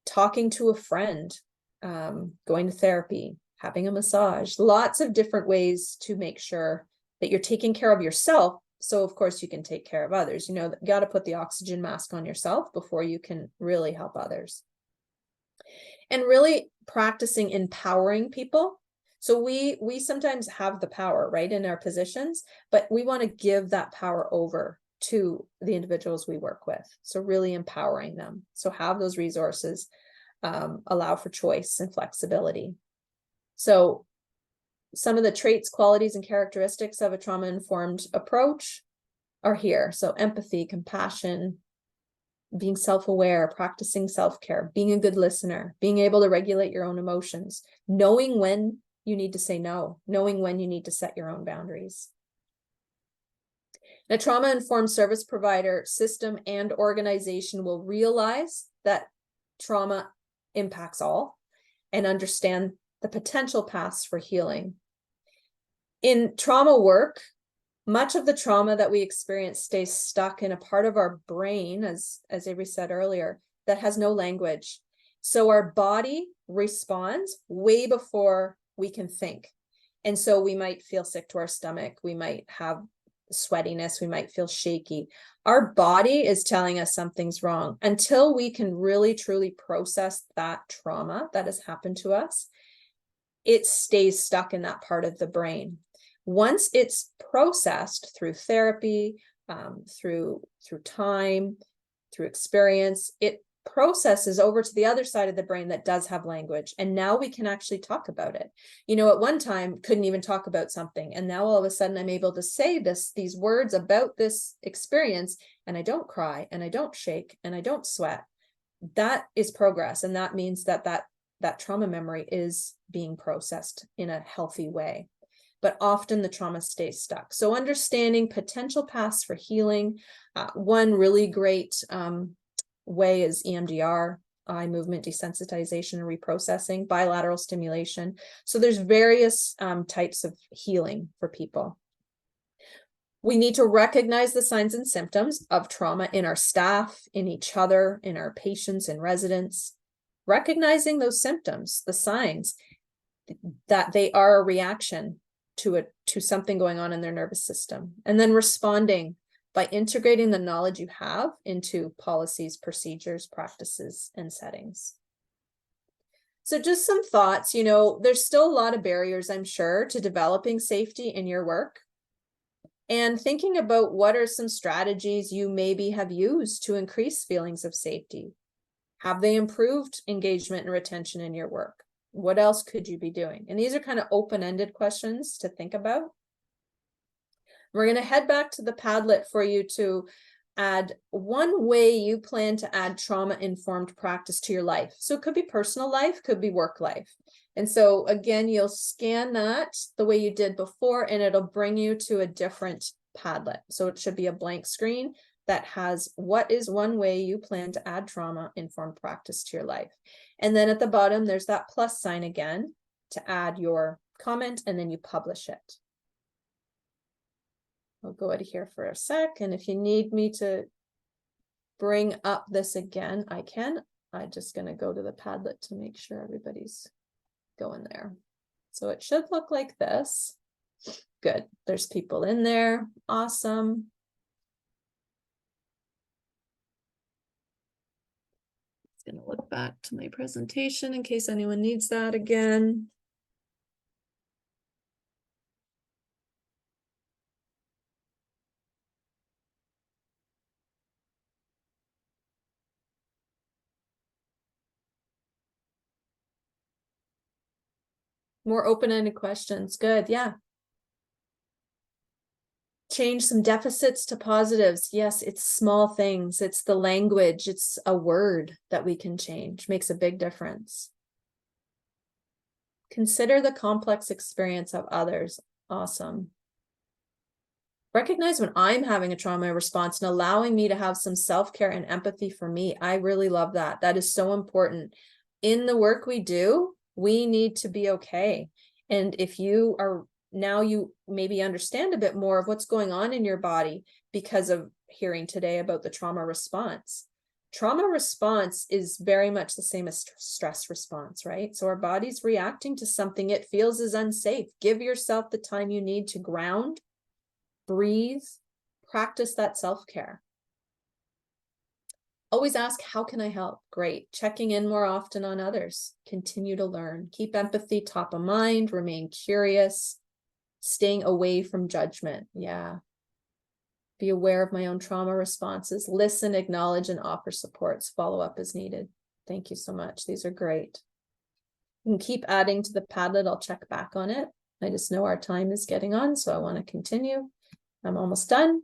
talking to a friend, going to therapy, having a massage, lots of different ways to make sure that you're taking care of yourself. So of course you can take care of others. You got to put the oxygen mask on yourself before you can really help others. And really practicing empowering people. So we sometimes have the power, right, in our positions, but we want to give that power over to the individuals we work with. So really empowering them. So have those resources, allow for choice and flexibility. So some of the traits, qualities, and characteristics of a trauma-informed approach are here. So empathy, compassion, being self-aware, practicing self-care, being a good listener, being able to regulate your own emotions, knowing when you need to say no, knowing when you need to set your own boundaries. A trauma-informed service provider, system, and organization will realize that trauma impacts all and understand the potential paths for healing. In trauma work, much of the trauma that we experience stays stuck in a part of our brain, as Avery said earlier, that has no language. So our body responds way before we can think. And so we might feel sick to our stomach. We might have sweatiness, we might feel shaky. Our body is telling us something's wrong. Until we can really truly process that trauma that has happened to us, it stays stuck in that part of the brain. Once it's processed through therapy, through time, through experience, it processes over to the other side of the brain that does have language. And now we can actually talk about it. You know, at one time, couldn't even talk about something. And now all of a sudden I'm able to say these words about this experience, and I don't cry, and I don't shake, and I don't sweat. That is progress. And that means that trauma memory is being processed in a healthy way. But often the trauma stays stuck. So understanding potential paths for healing. One really great way is EMDR, eye movement desensitization and reprocessing, bilateral stimulation. So there's various types of healing for people. We need to recognize the signs and symptoms of trauma in our staff, in each other, in our patients and residents. Recognizing those symptoms, the signs, that they are a reaction to something going on in their nervous system, and then responding by integrating the knowledge you have into policies, procedures, practices, and settings. So just some thoughts, you know, there's still a lot of barriers, I'm sure, to developing safety in your work. And thinking about what are some strategies you maybe have used to increase feelings of safety. Have they improved engagement and retention in your work? What else could you be doing? And these are kind of open-ended questions to think about. We're going to head back to the Padlet for you to add one way you plan to add trauma-informed practice to your life. So it could be personal life, could be work life. And so again, you'll scan that the way you did before, and it'll bring you to a different Padlet. So it should be a blank screen that has what is one way you plan to add trauma-informed practice to your life. And then at the bottom, there's that plus sign again to add your comment, and then you publish it. I'll go out of here for a sec. And if you need me to bring up this again, I can. I'm just going to go to the Padlet to make sure everybody's going there. So it should look like this. Good. There's people in there. Awesome. Going to look back to my presentation in case anyone needs that again. More open-ended questions. Good. Yeah. Change some deficits to positives. Yes, it's small things. It's the language. It's a word that we can change. Makes a big difference. Consider the complex experience of others. Awesome. Recognize when I'm having a trauma response and allowing me to have some self-care and empathy for me. I really love that. That is so important. In the work we do, we need to be okay. And if you are now, you maybe understand a bit more of what's going on in your body because of hearing today about the trauma response. Trauma response is very much the same as stress response, right? So our body's reacting to something it feels is unsafe. Give yourself the time you need to ground, breathe, practice that self-care. Always ask, how can I help? Great. Checking in more often on others. Continue to learn. Keep empathy top of mind. Remain curious. Staying away from judgment. Yeah. Be aware of my own trauma responses. Listen, acknowledge, and offer supports. Follow up as needed. Thank you so much. These are great. You can keep adding to the Padlet. I'll check back on it. I just know our time is getting on, so I want to continue. I'm almost done.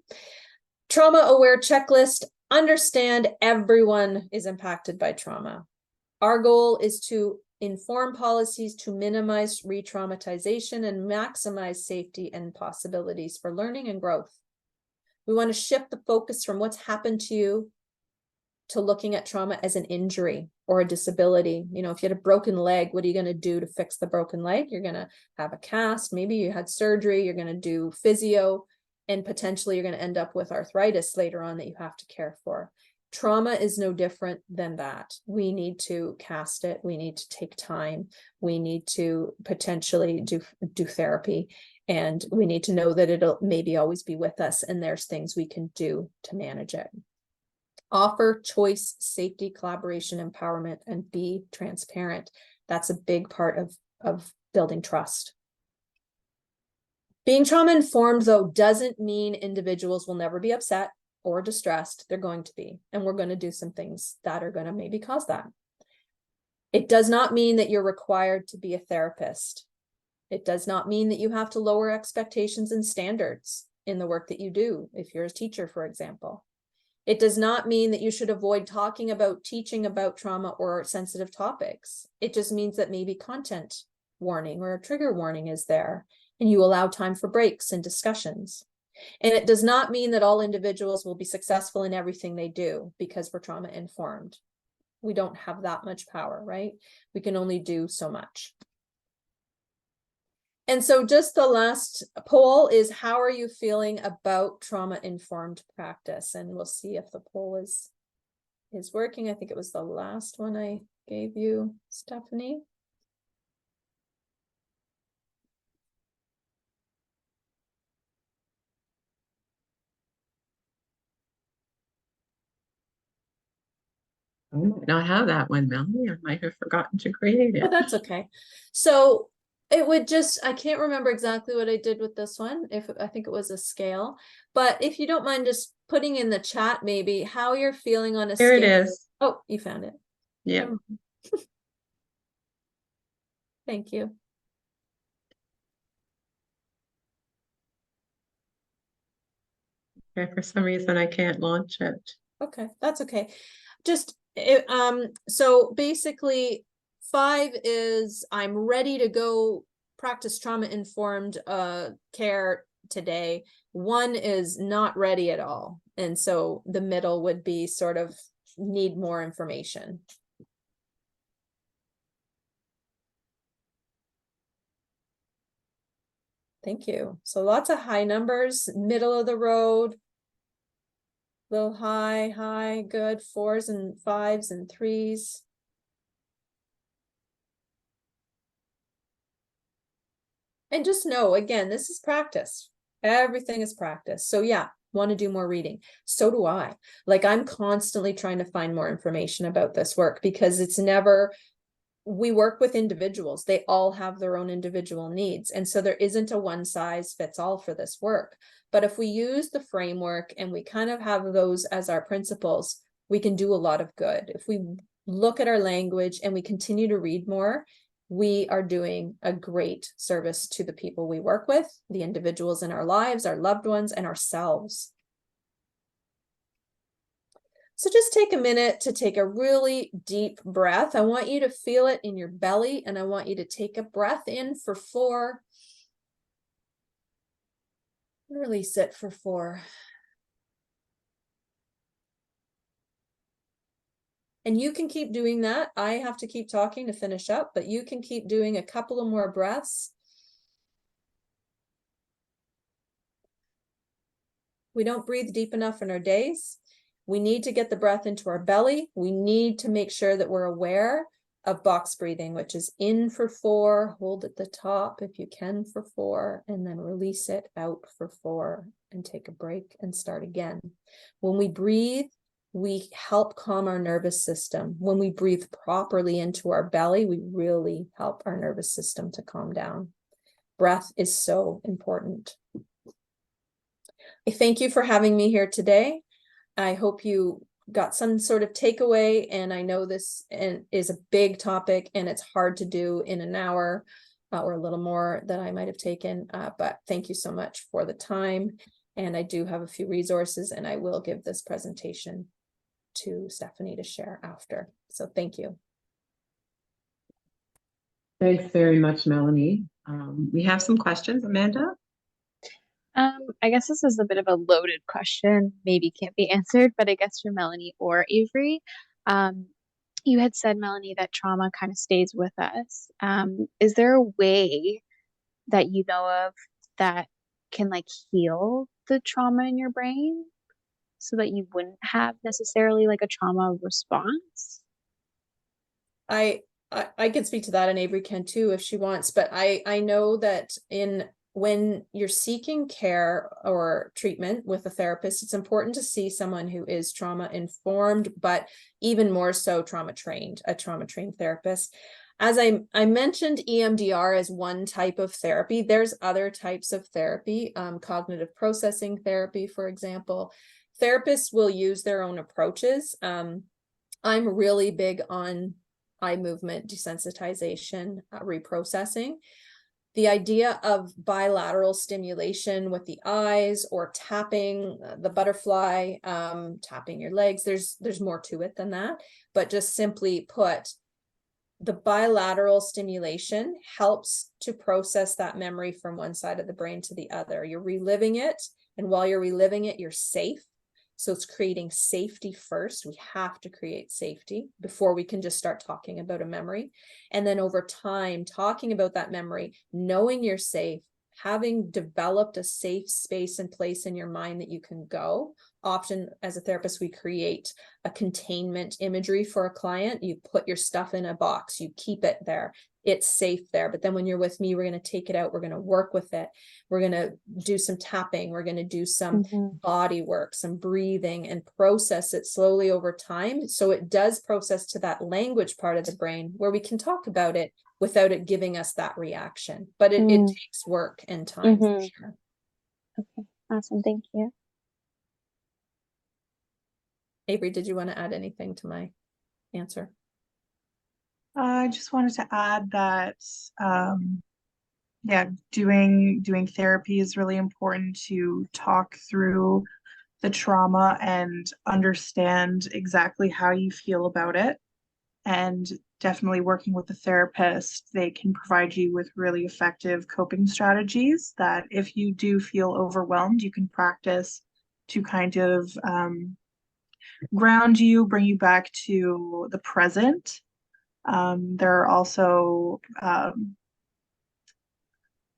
Trauma-aware checklist. Understand everyone is impacted by trauma. Our goal is to inform policies to minimize re-traumatization and maximize safety and possibilities for learning and growth. We want to shift the focus from what's happened to you to looking at trauma as an injury or a disability. You know, if you had a broken leg, what are you going to do to fix the broken leg? You're going to have a cast. Maybe you had surgery. You're going to do physio, and potentially you're going to end up with arthritis later on that you have to care for. Trauma is no different than that. We need to cast it. We need to take time. We need to potentially do therapy. And we need to know that it'll maybe always be with us, and there's things we can do to manage it. Offer choice, safety, collaboration, empowerment, and be transparent. That's a big part of building trust. Being trauma informed, though, doesn't mean individuals will never be upset or distressed. They're going to be, and we're going to do some things that are going to maybe cause that. It does not mean that you're required to be a therapist. It does not mean that you have to lower expectations and standards in the work that you do, if you're a teacher, for example. It does not mean that you should avoid talking about, teaching about trauma or sensitive topics. It just means that maybe content warning or a trigger warning is there, and you allow time for breaks and discussions. And it does not mean that all individuals will be successful in everything they do because we're trauma informed. We don't have that much power, right? We can only do so much. And so just the last poll is, how are you feeling about trauma-informed practice? And we'll see if the poll is working. I think it was the last one I gave you, Stephanie. I might not have that one, Melanie. I might have forgotten to create it. Oh, that's okay. So it would just, I can't remember exactly what I did with this one. I think it was a scale, but if you don't mind just putting in the chat, maybe how you're feeling on a Here scale. it is. Oh, you found it. Yeah. Thank you. Okay, for some reason I can't launch it. Okay, that's okay. Just so basically 5 is I'm ready to go practice trauma-informed care today. 1 is not ready at all. And so the middle would be sort of need more information. Thank you. So lots of high numbers, middle of the road. Little high, good. 4s and 5s and 3s. And just know, again, this is practice. Everything is practice. So yeah, want to do more reading. So do I. Like, I'm constantly trying to find more information about this work because it's never, we work with individuals. They all have their own individual needs. And so there isn't a one size fits all for this work. But if we use the framework and we kind of have those as our principles, we can do a lot of good. If we look at our language and we continue to read more, we are doing a great service to the people we work with, the individuals in our lives, our loved ones, and ourselves. So just take a minute to take a really deep breath. I want you to feel it in your belly, and I want you to take a breath in for 4. Release it for 4. And you can keep doing that. I have to keep talking to finish up, but you can keep doing a couple of more breaths. We don't breathe deep enough in our days. We need to get the breath into our belly. We need to make sure that we're aware of box breathing, which is in for 4, hold at the top if you can for 4, and then release it out for 4 and take a break and start again. When we breathe, we help calm our nervous system. When we breathe properly into our belly, we really help our nervous system to calm down. Breath is so important. I thank you for having me here today. I hope you got some sort of takeaway, and I know this is a big topic and it's hard to do in an hour or a little more that I might have taken, but thank you so much for the time. And I do have a few resources, and I will give this presentation to Stephanie to share after. So thank you. Thanks very much, Melanie. We have some questions, Amanda. I guess this is a bit of a loaded question, maybe can't be answered, but I guess for Melanie or Avery. You had said, Melanie, that trauma kind of stays with us. Is there a way that you know of that can like heal the trauma in your brain so that you wouldn't have necessarily like a trauma response? I can speak to that, and Avery can too if she wants, but I know that in when you're seeking care or treatment with a therapist, it's important to see someone who is trauma informed, but even more so trauma trained, a trauma trained therapist. As I mentioned EMDR as one type of therapy. There's other types of therapy, cognitive processing therapy, for example. Therapists will use their own approaches. I'm really big on eye movement desensitization, reprocessing. The idea of bilateral stimulation with the eyes or tapping the butterfly, tapping your legs, there's more to it than that. But just simply put, the bilateral stimulation helps to process that memory from one side of the brain to the other. You're reliving it, and while you're reliving it, you're safe. So it's creating safety first. We have to create safety before we can just start talking about a memory. And then over time, talking about that memory, knowing you're safe, having developed a safe space and place in your mind that you can go. Often as a therapist, we create a containment imagery for a client. You put your stuff in a box, you keep it there. It's safe there. But then when you're with me, we're going to take it out. We're going to work with it. We're going to do some tapping. We're going to do some body work, some breathing, and process it slowly over time. So it does process to that language part of the brain where we can talk about it without it giving us that reaction. But it takes work and time for sure. Okay, awesome. Thank you. Avery, did you want to add anything to my answer? I just wanted to add that, yeah, doing therapy is really important to talk through the trauma and understand exactly how you feel about it. And definitely working with a therapist, they can provide you with really effective coping strategies that if you do feel overwhelmed, you can practice to kind of ground you, bring you back to the present. There are also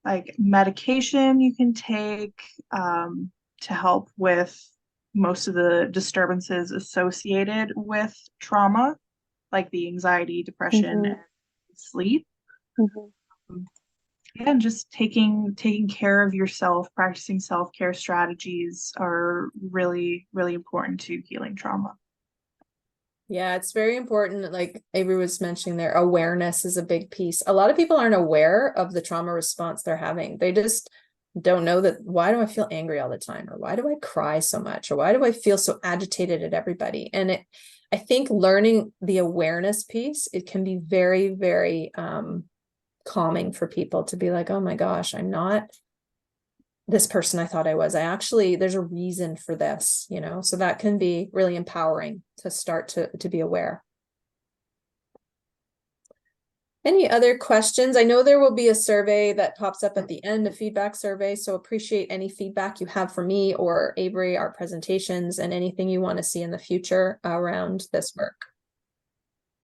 like medication you can take to help with most of the disturbances associated with trauma, like the anxiety, depression, and sleep. And just taking care of yourself, practicing self-care strategies are really, really important to healing trauma. Yeah, it's very important. Like Avery was mentioning there, awareness is a big piece. A lot of people aren't aware of the trauma response they're having. They just don't know that. Why do I feel angry all the time? Or why do I cry so much? Or why do I feel so agitated at everybody? And I think learning the awareness piece, it can be very, very calming for people to be like, oh my gosh, I'm not this person I thought I was. There's a reason for this, so that can be really empowering to start to be aware. Any other questions? I know there will be a survey that pops up at the end, a feedback survey. So appreciate any feedback you have for me or Avery, our presentations, and anything you want to see in the future around this work.